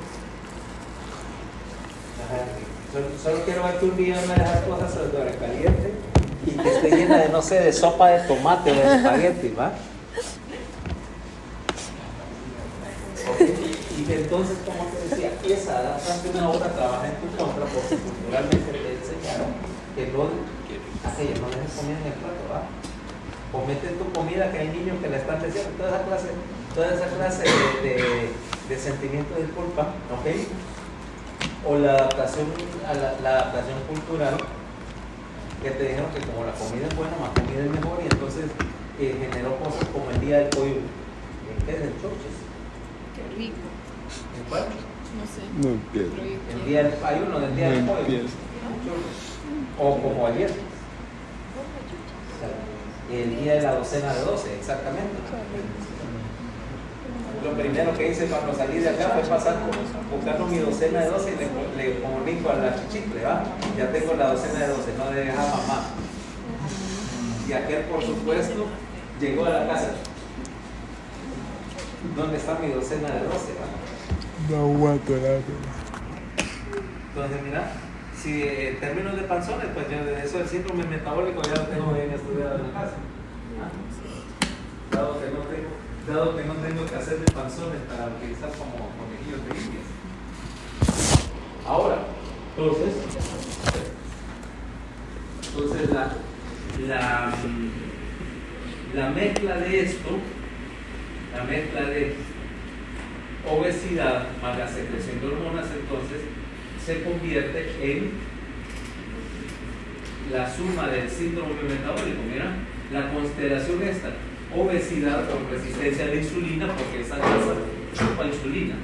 solo quiero ver que un día me dejas cosas caliente y que esté llena de, no sé, de sopa de tomate o de espagueti, ¿va? Y que entonces, como te decía, esa adaptación ahora trabaja en tu contra porque culturalmente te enseñaron que no dejes comida en el plato, ¿va? Comete tu comida, que hay niños que le están diciendo toda esa clase de sentimientos de culpa, ¿ok? O la adaptación cultural que te dijeron que como la comida es buena, más comida es mejor, y entonces generó cosas como el día del pollo. ¿Qué es el choches? Qué rico. ¿En cuál? No sé. No empiezo. El día del, hay uno del día del pollo. O como ayer. El día de la docena de 12, exactamente. Lo primero que hice cuando salí de acá fue pasar buscando mi docena de 12 y le comunico a la chichicle, ¿va? Ya tengo la docena de 12, no le deja mamá. Y aquel, por supuesto, llegó a la casa. ¿Dónde está mi docena de 12? ¿Va? No aguanto nada. Entonces, mira, si en términos de panzones, pues yo de eso del síndrome metabólico ya lo tengo bien estudiado en la casa. Dado que no tengo que hacerme panzones para utilizar como conejillos de indias. Ahora, entonces la mezcla de esto, la mezcla de obesidad más la secreción de hormonas, entonces se convierte en la suma del síndrome metabólico. Mira, la constelación esta: obesidad con resistencia a la insulina, porque esa grasa chupa insulina.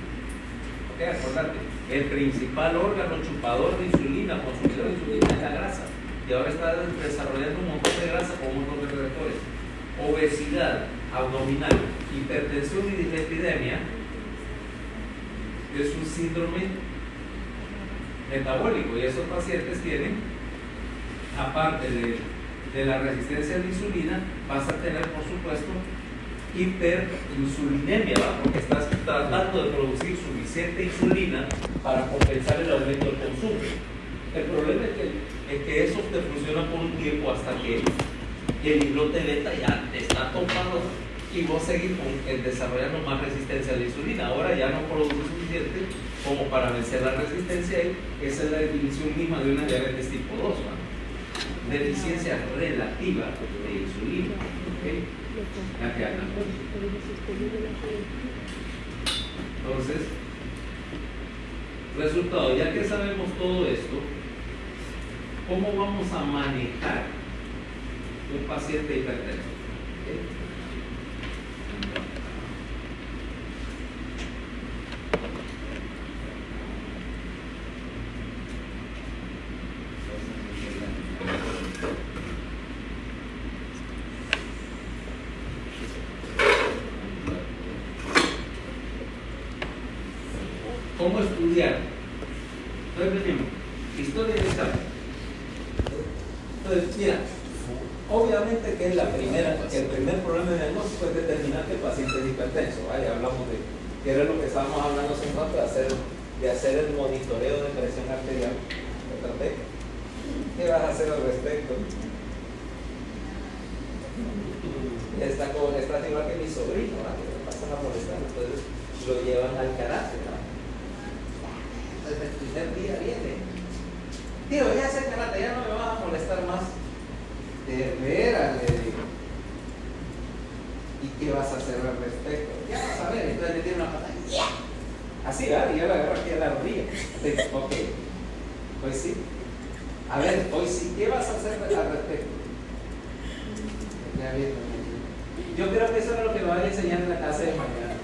Ok, acordate, el principal órgano chupador de insulina, consumidor de insulina, es la grasa. y ahora está desarrollando un montón de grasa con un montón de receptores. Obesidad abdominal, hipertensión y dislipidemia es un síndrome metabólico, y esos pacientes tienen, aparte de la resistencia a la insulina, vas a tener, por supuesto, hiperinsulinemia, ¿va? Porque estás tratando de producir suficiente insulina para compensar el aumento del consumo. El problema es que eso te funciona por un tiempo hasta que el islote beta ya te está topado y vos seguís desarrollando más resistencia a la insulina. Ahora ya no produce suficiente como para vencer la resistencia, y esa es la definición misma de una diabetes tipo 2, ¿va? Deficiencia relativa de insulina. ¿Okay? Entonces, resultado, ya que sabemos todo esto, ¿cómo vamos a manejar un paciente hipertenso? ¿Okay? ¿Cómo estudiar? Entonces decimos, historia de examen. Entonces, mira, obviamente que el primer problema de diagnóstico es determinar que el paciente es hipertenso. Ya hablamos de, que era lo que estábamos hablando hace un rato, de hacer el monitoreo de presión arterial. ¿Qué vas a hacer al respecto? Estás igual que mi sobrino, que me pasan a molestar, entonces lo llevan al karate, ¿no? Desde el primer día viene, tío, ya sé karate, ya no me vas a molestar más. De veras, le digo. ¿Y qué vas a hacer al respecto? Ya vas a ver, entonces le tiene una patada. Así, ¿verdad? Y yo la agarro aquí a la rodilla. Entonces, ok, pues sí. A ver, hoy sí, ¿qué vas a hacer al respecto? Ya viene. Yo creo que eso es lo que me van a enseñar en la clase de mañana.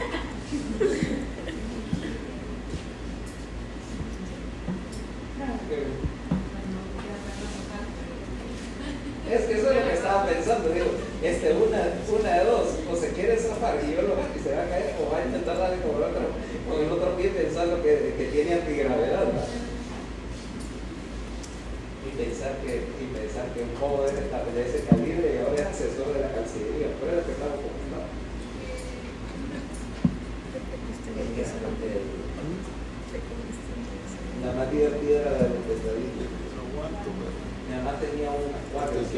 Es que eso es lo que estaba pensando, digo, una de dos, o se quiere zafar y yo lo y se va a caer, o va a intentar darle con el otro pie pensando que tiene antigravedad, ¿no? Y pensar que un joven de ese calibre y ahora es asesor de la Cancillería, por eso que estamos comentando. La más divertida era la de los pescaditos. Mi mamá tenía un acuario con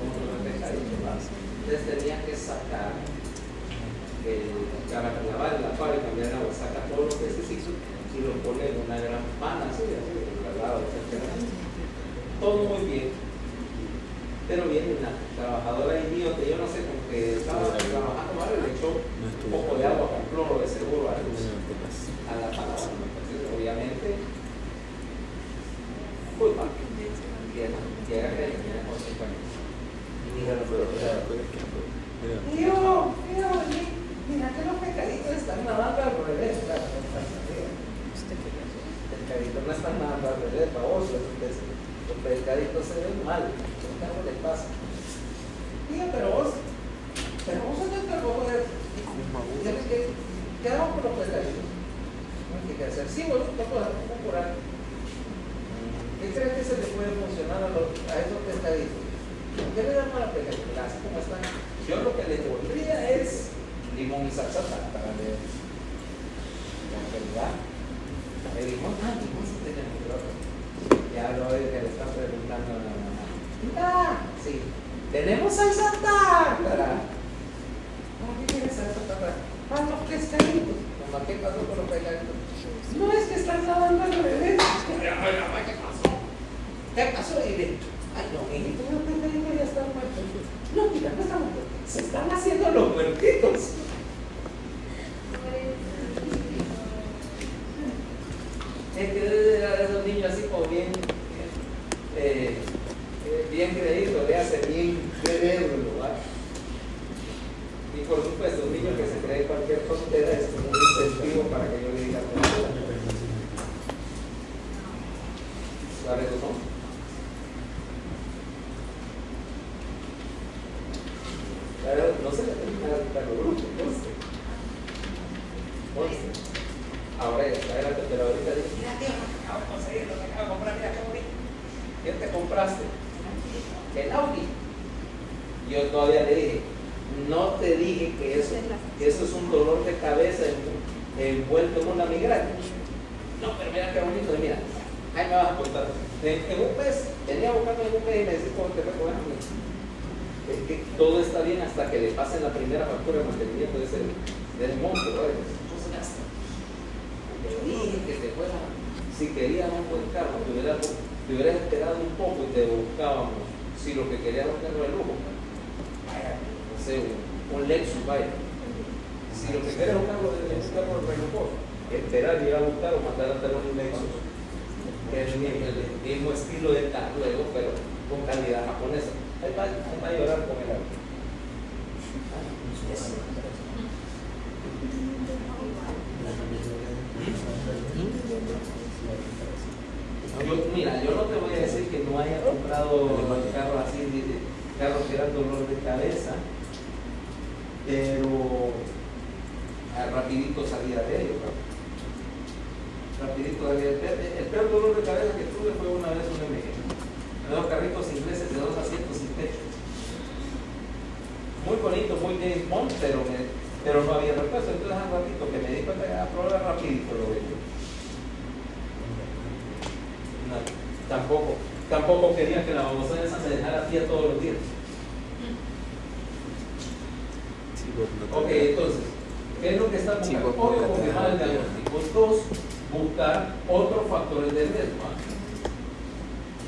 unos pescaditos más. Entonces tenía que sacar para lavar el acuario y cambiar el agua, saca todos los pececitos y los pone en una gran pana así, al lado, etc. Todo muy bien. Pero viene una trabajadora idiota, yo no sé, como que estaba trabajando mal, le echó un poco de agua con cloro de seguro a la palabra. Entonces, obviamente, culpa. Llega que viene con su país. Y mira los mira que los pescaditos están nadando al revés. El pescadito no están nadando al revés, baboso. Los pescaditos se ven mal. ¿Qué les pasa? Diga, pero vos sos el trabajo de ¿qué hago con los pescaditos? ¿Qué hacer? Sí, vos no puedes curar. ¿Qué crees que se le puede funcionar a esos pescaditos? ¿Qué le dan para pescaditos? Así como están. Yo lo que les pondría es limón y salsa para ver la realidad. El limón, limón sí tenemos, pero ya lo oigo que le están preguntando a la mamá. Sí, tenemos salsa tártara. ¿Para qué quieres salsa tártara? Para los pescaditos. ¿Qué pasó con los pescaditos? No, es que están nadando al revés. ¿Qué pasó? ¿Qué pasó? Y de, ay, no, mijito, los pescaditos ya están muertos. No, mira, no están muertos. Se están haciendo los muertitos. Es que debe dar a esos niños así como bien creído, le hace bien crédulo, ¿verdad? Y por supuesto, un niño que se cree cualquier frontera es como un incentivo para que yo le diga ¿Cuál es tu nombre? entonces le tenés que dar el carro bruto. Ahora ya está, pero ahorita dice, mira tío, acabo de conseguir lo que acabo de comprar, mira qué bonito. ¿Qué te compraste? El Audi. Yo todavía le dije, no te dije que eso es un dolor de cabeza envuelto en una migraña. No, pero mira qué bonito, mira, ahí me vas a contar. En un mes, venía buscando en un mes y me decís cómo te fue con Audi. Es que todo está bien hasta que le pasen la primera factura de mantenimiento del monto, ¿verdad? Yo dije que te fuera, si querías un buen carro, te hubieras esperado un poco y te buscábamos. Si lo que querías era un carro de lujo, vaya, no sé, un Lexus, vaya. Si lo que querías era un carro de lujo, esperar y ir a buscar o mandar a tener un Lexus, que es el mismo estilo de carro, luego, pero con calidad japonesa. Ahí va a llorar con el auto. Mira, yo no te voy a decir que no haya comprado carros así, carros que eran dolor de cabeza, pero rapidito salía de ellos. Rapidito salía de ellos. El peor dolor de cabeza que tuve fue una vez un MG. Dos carritos ingleses de 2 asientos sin techo. Muy bonito, muy James Bond, pero no había repuesto. Entonces al ratito que me di cuenta de probar rapidito lo vendí. No, tampoco quería que la babosa esa se dejara tía todos los días. Ok, entonces, ¿qué es lo que está buscando? Obvio, confirmar el diagnóstico. 2, buscar otros factores de riesgo.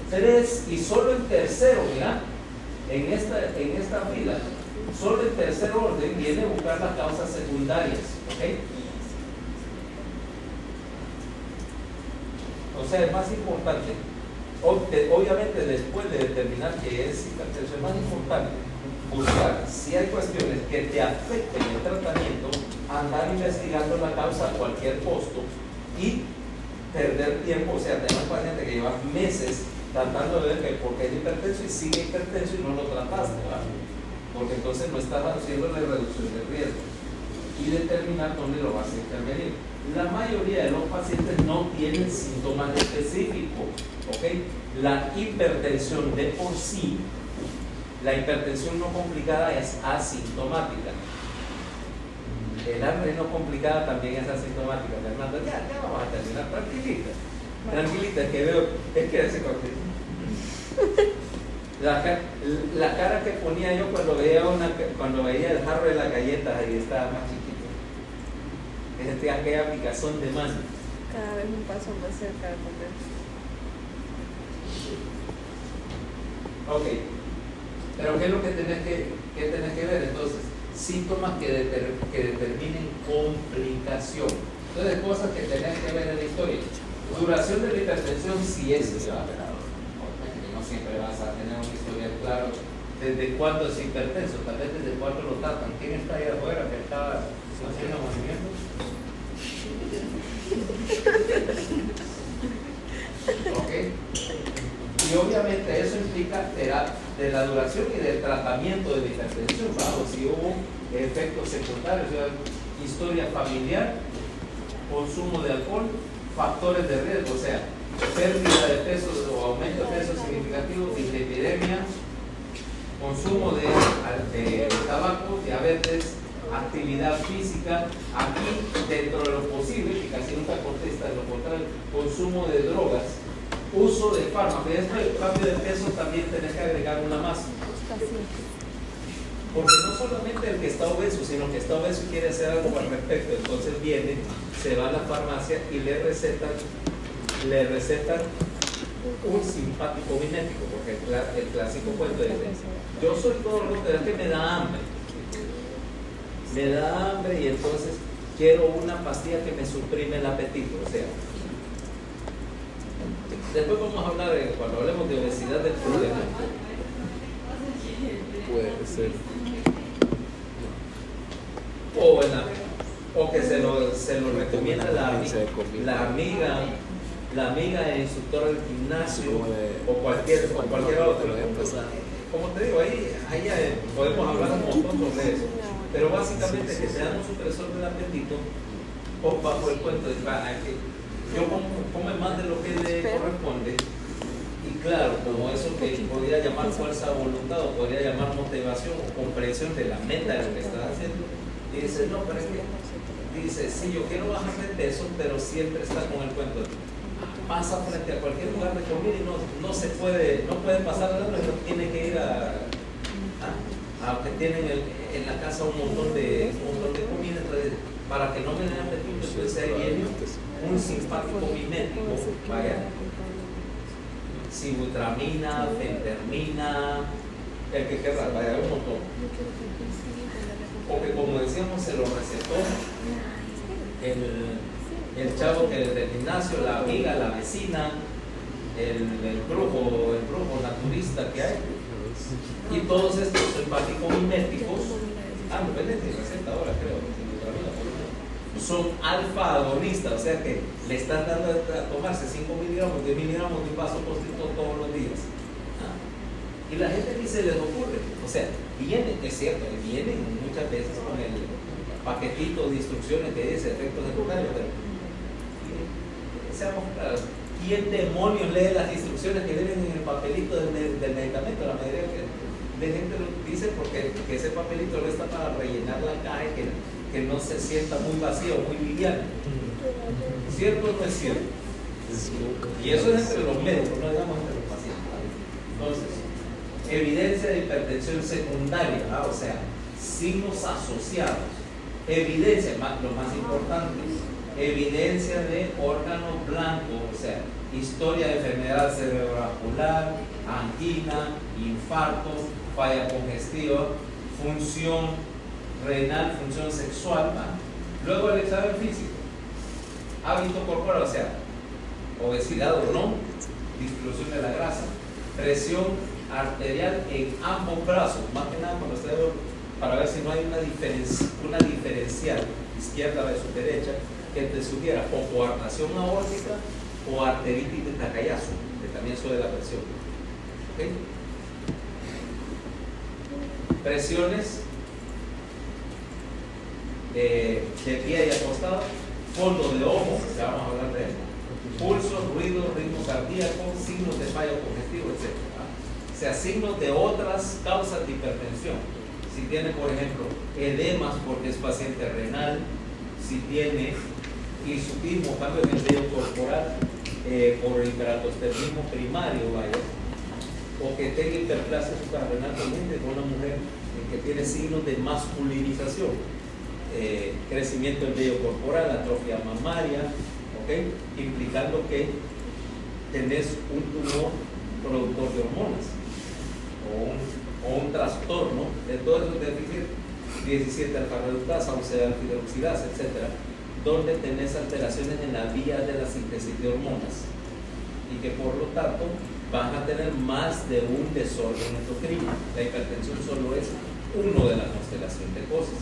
3, y solo en tercero, mira, en esta fila, solo en tercer orden viene a buscar las causas secundarias, ¿ok? O sea, es más importante, obviamente después de determinar que es hipertensión, es más importante buscar si hay cuestiones que te afecten el tratamiento, andar investigando la causa a cualquier costo y perder tiempo, o sea, tener un paciente que lleva meses tratando de ver que porque es hipertenso y sigue hipertenso y no lo trataste, ¿verdad? Porque entonces no estás haciendo la reducción del riesgo y determinar dónde lo vas a intervenir. La mayoría de los pacientes no tienen síntomas específicos, ¿ok? La hipertensión de por sí, la hipertensión no complicada es asintomática. El hambre no complicada también es asintomática. Fernando, ya vamos a terminar, tranquilita, que veo, es que ese corte. La cara que ponía yo cuando veía el jarro de las galletas, ahí estaba más chiquito. Es aquella picazón de mano. Cada vez un paso más cerca de comer. Ok, pero ¿qué es lo que tenés que ver entonces? Síntomas que determinen complicación. Entonces, cosas que tenés que ver en la historia. Duración de la hipertensión, si es no siempre vas a tener un historial claro desde cuándo es hipertenso, tal vez desde cuándo lo tratan. ¿Quién está ahí afuera que está haciendo movimientos? Ok. Y obviamente eso implica de la duración y del tratamiento de la hipertensión, ¿verdad? O si hubo efectos secundarios, o sea, historia familiar, consumo de alcohol, factores de riesgo, o sea, pérdida de peso o aumento de peso significativo, dislipidemia, consumo de tabaco, diabetes, actividad física, aquí dentro de lo posible, que casi nunca contesta, de lo contrario, consumo de drogas, uso de fármacos. Y esto del cambio de peso también tenés que agregar una más. Porque no solamente el que está obeso, sino que está obeso y quiere hacer algo al respecto, entonces viene, se va a la farmacia y le recetan un simpático mimético, porque el clásico cuento dice, yo soy todo lo que es que me da hambre y entonces quiero una pastilla que me suprime el apetito, o sea, después vamos a hablar cuando hablemos de obesidad del problema. Puede ser. O que se lo recomienda la amiga instructora del gimnasio o cualquier otro. Como te digo, ahí podemos hablar un montón sobre eso. Pero básicamente que te dan un supresor del apetito o bajo el cuento de que yo come más de lo que le corresponde. Y claro, como eso que podría llamar fuerza de voluntad o podría llamar motivación o comprensión de la meta de lo que estás haciendo, y dice, no, pero es que, dice, sí, yo quiero bajar de peso, pero siempre está con el cuento de pasa frente a cualquier lugar de comida y no se puede, no puede pasar de lado, tiene que ir a que tienen en la casa un montón de comida, entonces, para que no me den apetito, entonces ahí viene un simpático mimético, vaya, sibutramina, fentermina, el que querrá, vaya, un montón. Porque como decíamos, se lo recetó el chavo que del gimnasio, la amiga, la vecina, el brujo naturista que hay. Y todos estos simpáticos miméticos, no venden de receta ahora, creo, son alfa agonistas, o sea que le están dando a tomarse 5 miligramos, 10 miligramos de un vaso postito todos los días. Y la gente ni se les ocurre, o sea, vienen, es cierto, vienen muchas veces con el paquetito de instrucciones que dice efectos secundarios, pero seamos claros, ¿quién demonios lee las instrucciones que vienen en el papelito del medicamento? La mayoría de gente lo dice porque ese papelito no está para rellenar la caja y que no se sienta muy vacío, muy liviano. ¿Cierto o no es cierto? Y eso es entre los médicos, no digamos entre los pacientes. Entonces, evidencia de hipertensión secundaria, o sea, signos asociados. Evidencia, lo más importante, evidencia de órgano blanco, o sea, historia de enfermedad cerebrovascular, angina, infarto, falla congestiva, función renal, función sexual. Luego el examen físico, hábito corporal, o sea, obesidad o no, distribución de la grasa, presión arterial en ambos brazos, más que nada cuando para ver si no hay una diferencial izquierda versus derecha que te sugiera o coartación aórtica o arteritis de Takayasu, que también sube la presión. ¿Okay? Presiones de pie y acostado, fondo de ojo, ya vamos a hablar de eso, pulso, ruido, ritmo cardíaco, signos de fallo congestivo, etc. O sea, signos de otras causas de hipertensión. Si tiene, por ejemplo, edemas porque es paciente renal, si tiene hirsutismo, cambio en el vello corporal por hiperaldosteronismo primario, vaya, o que tenga hiperplasia suprarrenal pendiente con una mujer que tiene signos de masculinización, crecimiento del vello corporal, atrofia mamaria, ¿okay? Implicando que tenés un tumor productor de hormonas o un trastorno de todos esos déficits, 17 alfa-reductasa, 11 alfa-hidroxilasa, etc., donde tenés alteraciones en la vía de la síntesis de hormonas y que por lo tanto van a tener más de un desorden endocrino. La hipertensión solo es uno de la constelación de cosas,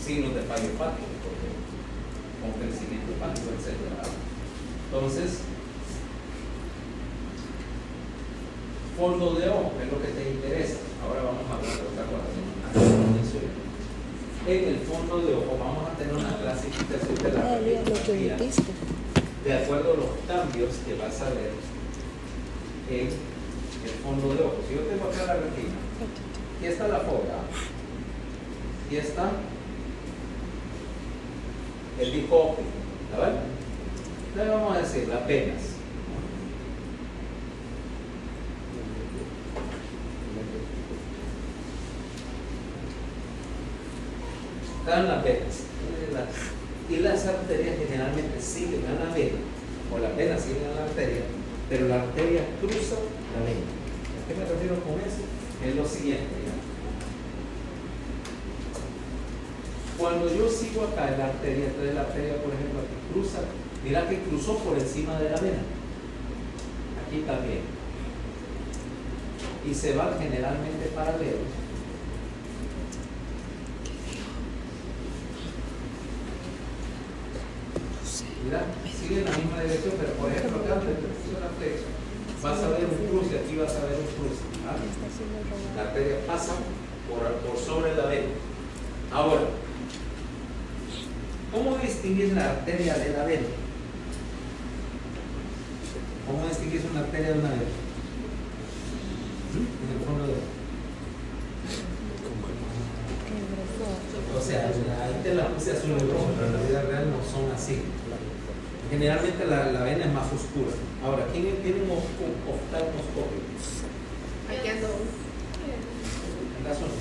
signos de fallo hepático, con crecimiento hepático, etc. Entonces, fondo de ojo es lo que te interesa. Ahora vamos a hablar de otra cosa. En el fondo de ojo vamos a tener una clasificación de la radiografía de acuerdo a los cambios que vas a ver en el fondo de ojo. Si yo tengo acá la retina, aquí está la foca, aquí está el disco óptico, ¿verdad? Entonces vamos a decir las venas. Están las venas y las arterias generalmente siguen a la vena, o las venas siguen a la arteria, pero la arteria cruza la vena. ¿A qué me refiero con eso? Es lo siguiente, ¿ya? Cuando yo sigo acá en la arteria, entonces la arteria, por ejemplo, aquí cruza, mira que cruzó por encima de la vena, aquí también, y se van generalmente paralelos. Mira, sigue en la misma dirección, pero por ejemplo, acá donde te puso la flecha, vas a ver un cruce, aquí vas a ver un cruce. ¿Ah? La arteria pasa por sobre la vena. Ahora, ¿cómo distinguir la arteria de la vena? ¿Cómo distinguir una arteria de una vena? En el fondo de... O sea, ahí te la puse azul y rojo, pero en la vida real no son así. Generalmente la vena es más oscura. Ahora, ¿quién tiene un oftalmoscopio? Aquí ando. En la zona.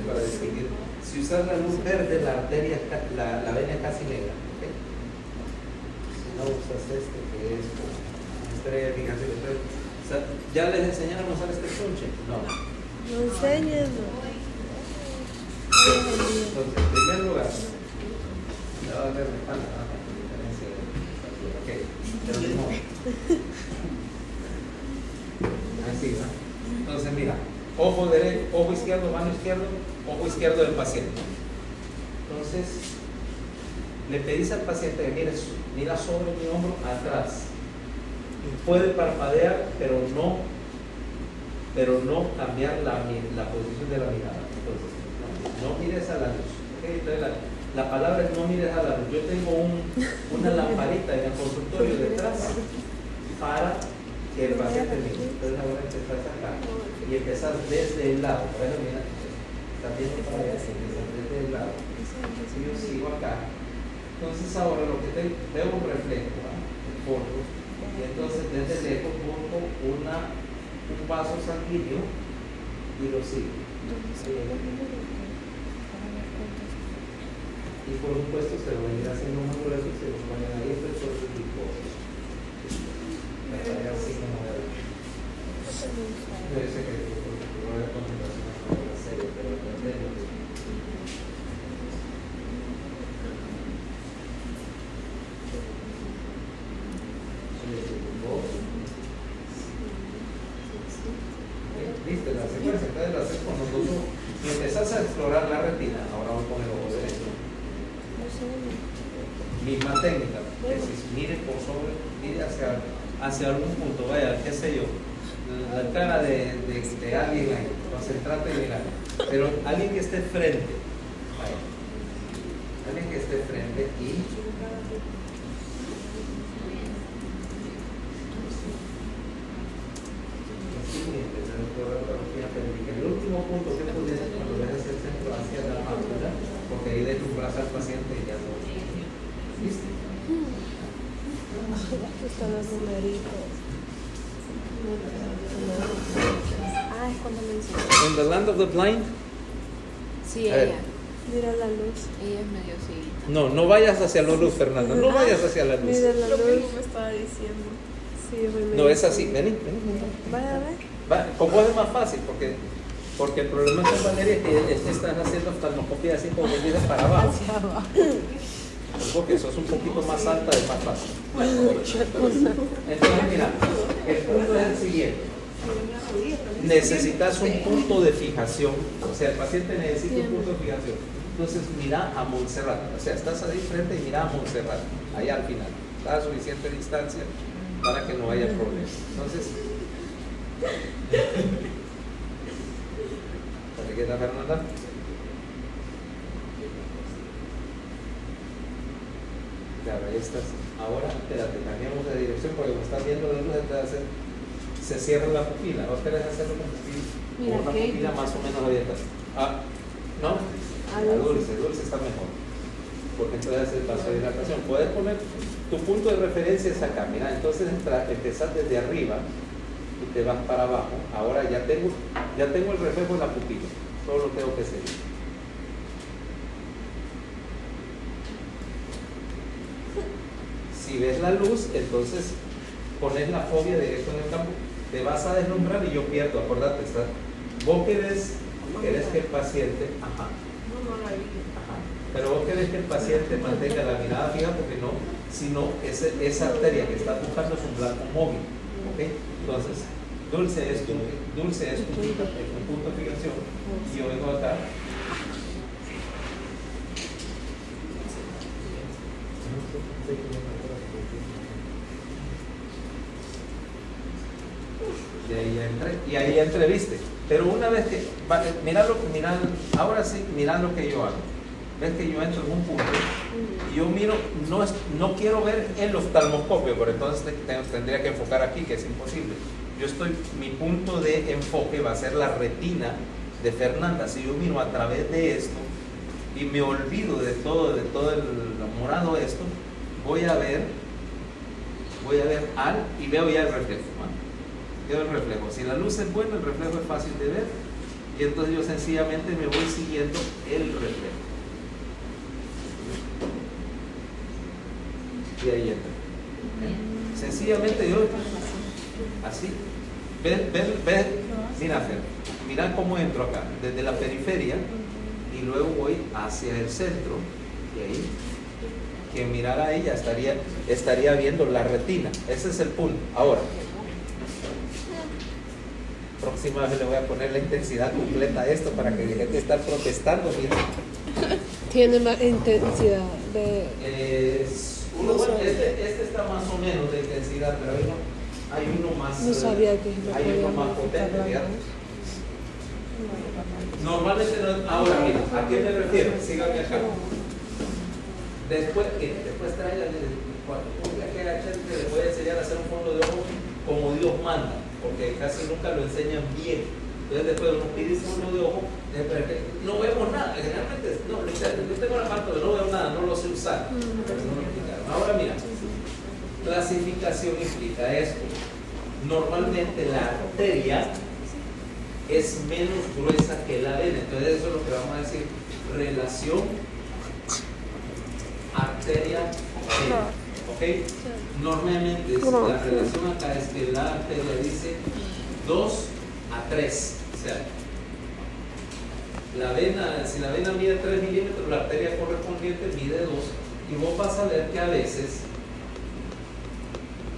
Para distinguir. Si usas la luz verde, la arteria, la vena es casi negra. ¿Okay? Si no usas que es estrella de fijación, o sea, ¿ya les enseñaron a usar este chunche? No. No enseñes. Entonces, en primer lugar, le va a ver de espalda, ¿no? Diferencia de estatura. Ok, pero no. Así, ¿no? Entonces, mira, ojo derecho, ojo izquierdo, mano izquierdo, ojo izquierdo del paciente. Entonces, le pedís al paciente que mira sobre mi hombro atrás. Puede parpadear, pero no cambiar la posición de la mirada. Entonces, no mires a la luz. ¿Okay? Entonces, la palabra es no mires a la luz. Yo tengo una lamparita en el consultorio detrás para que el paciente mire. Entonces ahora empezás acá y empezás desde el lado. Por eso mira, estás viendo para allá, empiezas desde el lado. Y yo sigo acá. Entonces ahora lo que veo un reflejo, el fondo, y entonces desde lejos busco un vaso sanguíneo y lo sigo. Y por supuesto se va a ir haciendo más grueso y se lo ponen ahí espesor de glucosa. Me sale así como de... Yo sé que no voy a concentración en la serie, pero entendemos. ¿Viste la secuencia? Entonces la haces con los dos ojos y empezás a explorar la retina. Ahora voy con el ojo derecho. Misma técnica. Decís, mire por sobre, mire hacia algún punto, vaya, qué sé yo, la cara de alguien ahí, concentrate en el área. Pero alguien que esté frente, vaya, alguien que esté frente y el último punto que tú tienes cuando dejas el centro hacia la mácula, porque ahí deslumbras al paciente y ya no. ¿Viste? Están los numeritos. Ah, es cuando me enseñó. In the land of the blind. Sí, A ver. ella. Mira la luz. Ella es medio cieguita. No vayas hacia la luz, Fernanda. No vayas hacia la luz. Mira la Lo luz. mismo me estaba diciendo. Sí, me No es así. Vení. Vaya a ver. Va, con vos es más fácil porque el problema con Valeria es que estás haciendo oftalmoscopia así como volvida para abajo. Hacia abajo. Porque sos un poquito más alta es más fácil. Entonces, mira, el punto es el siguiente. Necesitas un punto de fijación, o sea, el paciente necesita un punto de fijación. Entonces, mira a Montserrat, o sea, estás ahí frente y mira a Montserrat, allá al final. Está a suficiente distancia para que no haya problemas. Entonces, ¿te queda, Fernanda? Claro, ahí estás. Ahora, espérate, cambiamos de dirección porque como estás viendo de luz, se cierra la pupila. ¿O querés hacerlo con Mira, una ¿qué? pupila más o menos abierta? ¿No? A dulce está mejor. Porque entonces hace el paso de dilatación. Puedes poner tu punto de referencia es acá. Mira, entonces empezás desde arriba y te vas para abajo. Ahora ya tengo el reflejo de la pupila. Solo tengo que seguir. Si ves la luz, entonces pones la fobia directo en el campo, te vas a deslumbrar y yo pierdo, acordate, vos querés querés que el paciente, ajá, pero vos querés que el paciente mantenga la mirada fija porque no, sino esa arteria que está buscando es un blanco móvil, ¿ok? Entonces, dulce es un punto de fijación y yo vengo acá. Y ahí ya entré, ¿viste? Pero una vez que, ahora sí, mirad lo que yo hago. Ves que yo entro en un punto y yo miro, no quiero ver el oftalmoscopio, pero entonces tendría que enfocar aquí, que es imposible. Mi punto de enfoque va a ser la retina de Fernanda. Si yo miro a través de esto y me olvido de todo el morado esto, voy a ver y veo ya el reflejo, ¿no? Veo el reflejo. Si la luz es buena, el reflejo es fácil de ver y entonces yo sencillamente me voy siguiendo el reflejo. Y ahí entra. Sencillamente yo así. Mira cómo entro acá, desde la periferia y luego voy hacia el centro y ahí. Quien mirara a ella estaría viendo la retina. Ese es el punto. Ahora, próxima vez le voy a poner la intensidad completa a esto para que deje de estar protestando. Mira. Tiene más intensidad de... Este está más o menos de intensidad, pero hay uno más. No sabía que hay uno más potente, fíjate. Normalmente no. Ahora, mira, ¿a qué me refiero? Síganme acá. Después trae la que le voy a enseñar a hacer un fondo de ojo como Dios manda, porque casi nunca lo enseñan bien. Entonces después uno pide un fondo de ojo, no vemos nada, generalmente yo tengo la parte de no veo nada, no lo sé usar, pero no lo explicaron. Ahora mira, clasificación implica esto. Normalmente la arteria es menos gruesa que la vena, entonces eso es lo que vamos a decir, relación arteria-vena, ¿ok? Normalmente la relación acá es que la arteria dice 2 a 3, o sea, si la vena mide 3 milímetros, la arteria correspondiente mide 2, y vos vas a ver que a veces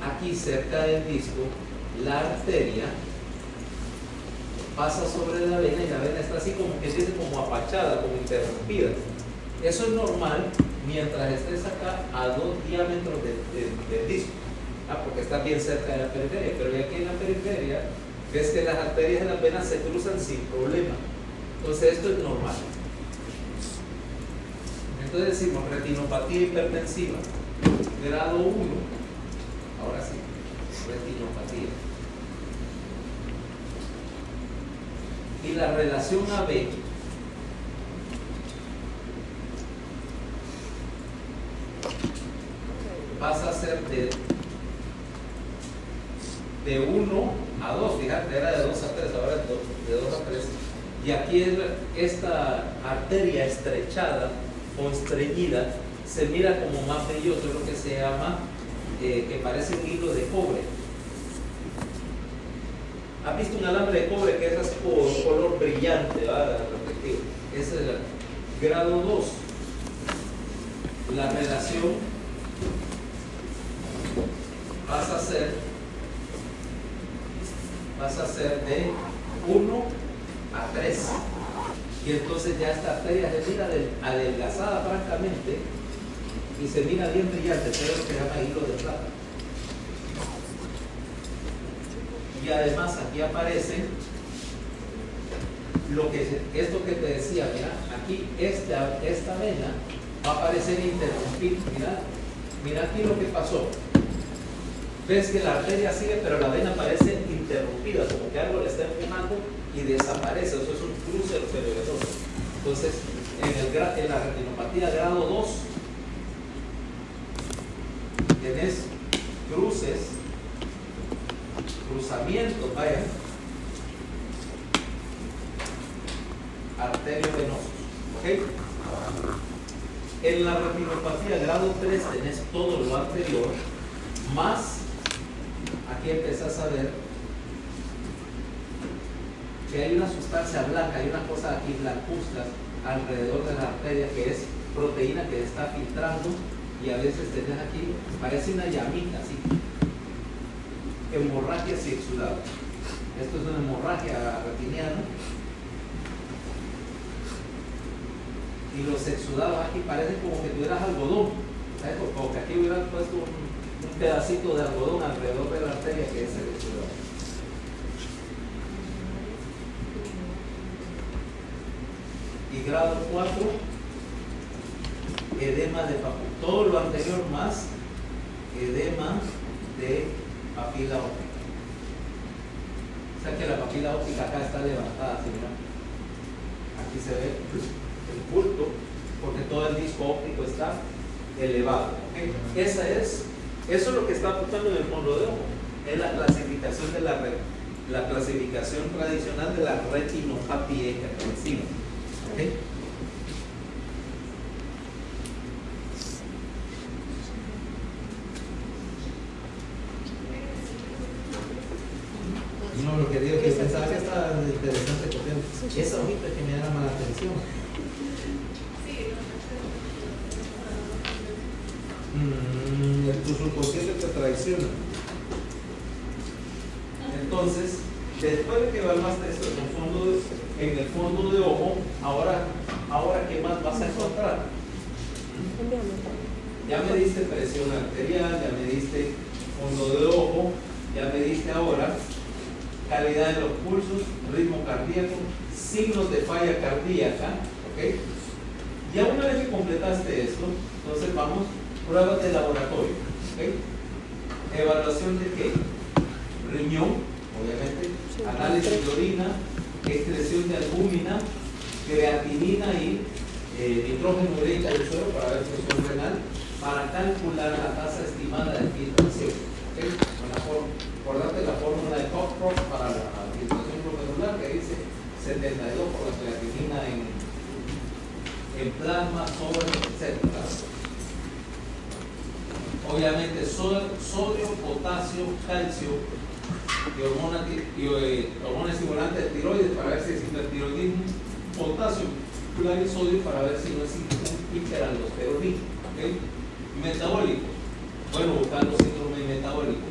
aquí cerca del disco la arteria pasa sobre la vena y la vena está así como que dice como apachada, como interrumpida. Eso es normal mientras estés acá a 2 diámetros del disco, porque está bien cerca de la periferia, pero aquí en la periferia ves que las arterias de las venas se cruzan sin problema. Entonces esto es normal. Entonces decimos retinopatía hipertensiva, grado 1, ahora sí, retinopatía. Y la relación AB pasa a ser de 1 a 2, fíjate, era de 2 a 3, ahora es de 2 a 3. Y aquí esta arteria estrechada o estreñida se mira como más brilloso, es lo que se llama, que parece un hilo de cobre. ¿Has visto un alambre de cobre que es así como un color brillante, ¿verdad? Ese es el grado 2. La relación pasa a ser de 1 a 3. Y entonces ya esta arteria se mira adelgazada francamente y se mira bien brillante, eso es lo que se llama hilo de plata. Y además aquí aparece esto que te decía, mira, aquí esta vena va a aparecer interrumpida. Mira aquí lo que pasó. Ves que la arteria sigue, pero la vena parece interrumpida, como que algo le está empujando y desaparece. Eso es un cruce arteriovenoso. Entonces, en la retinopatía grado 2, tenés cruzamientos, vaya, arteriovenosos, ¿ok? En la retinopatía grado 3 tenés todo lo anterior, más aquí empezás a ver que hay una sustancia blanca, hay una cosa aquí blancuzcas alrededor de la arteria que es proteína que está filtrando y a veces tenés aquí, parece una llamita así. Hemorragias y exudados. Esto es una hemorragia retiniana. Y los exudados aquí parecen como que tuvieras algodón, ¿sabes? Como que aquí hubieran puesto un pedacito de algodón alrededor de la arteria que es el exudado. Y grado 4, edema de papila. Todo lo anterior más edema de papila óptica. O sea que la papila óptica acá está levantada, ¿sí? ¿Verdad? Aquí se ve el bulto, porque todo el disco óptico está elevado. ¿Okay? Eso es lo que está apuntando en el fondo de ojo. Es la clasificación de la clasificación tradicional de la retinopatía hipertensiva. ¿Okay? No, lo que digo que pensaba que estaba interesante porque esa hojita que me llama la atención. Tu subconsciente te traiciona. Entonces, después de que evaluaste esto en el fondo de ojo, ahora ¿qué más vas a encontrar? Ya me diste presión arterial, ya me diste fondo de ojo, ya me diste ahora calidad de los pulsos, ritmo cardíaco, signos de falla cardíaca, ¿ok? Ya una vez que completaste esto, entonces vamos, pruebas de laboratorio, ¿ok? Evaluación de qué? Riñón, obviamente, análisis de orina, excreción de albúmina, creatinina y nitrógeno ureico del suelo para ver función renal, para calcular la tasa estimada de filtración, ¿ok? Por darte la fórmula de Cockcroft para la filtración glomerular que dice 72 por la creatinina en plasma, sodio, etc. Obviamente sodio, potasio, calcio y hormonas estimulantes de tiroides para ver si es hipertiroidismo, potasio, y sodio para ver si no es hiperaldosteronismo. ¿Okay? Metabólico, bueno, buscando síndrome metabólico,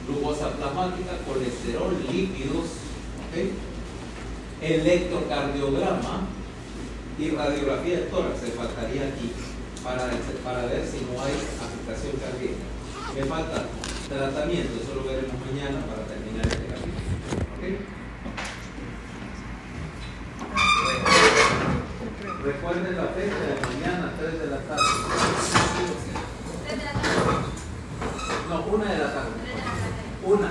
glucosa plasmática, colesterol, lípidos, ¿okay? Electrocardiograma y radiografía de tórax se faltaría aquí para ver si no hay afectación cardíaca. Me falta tratamiento, eso lo veremos mañana para terminar este capítulo. ¿Okay? Recuerden la fecha de mañana, 3 de la tarde. No, 1 de la tarde. 1,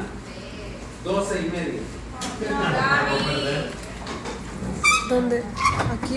12:30. ¿Dónde? Aquí.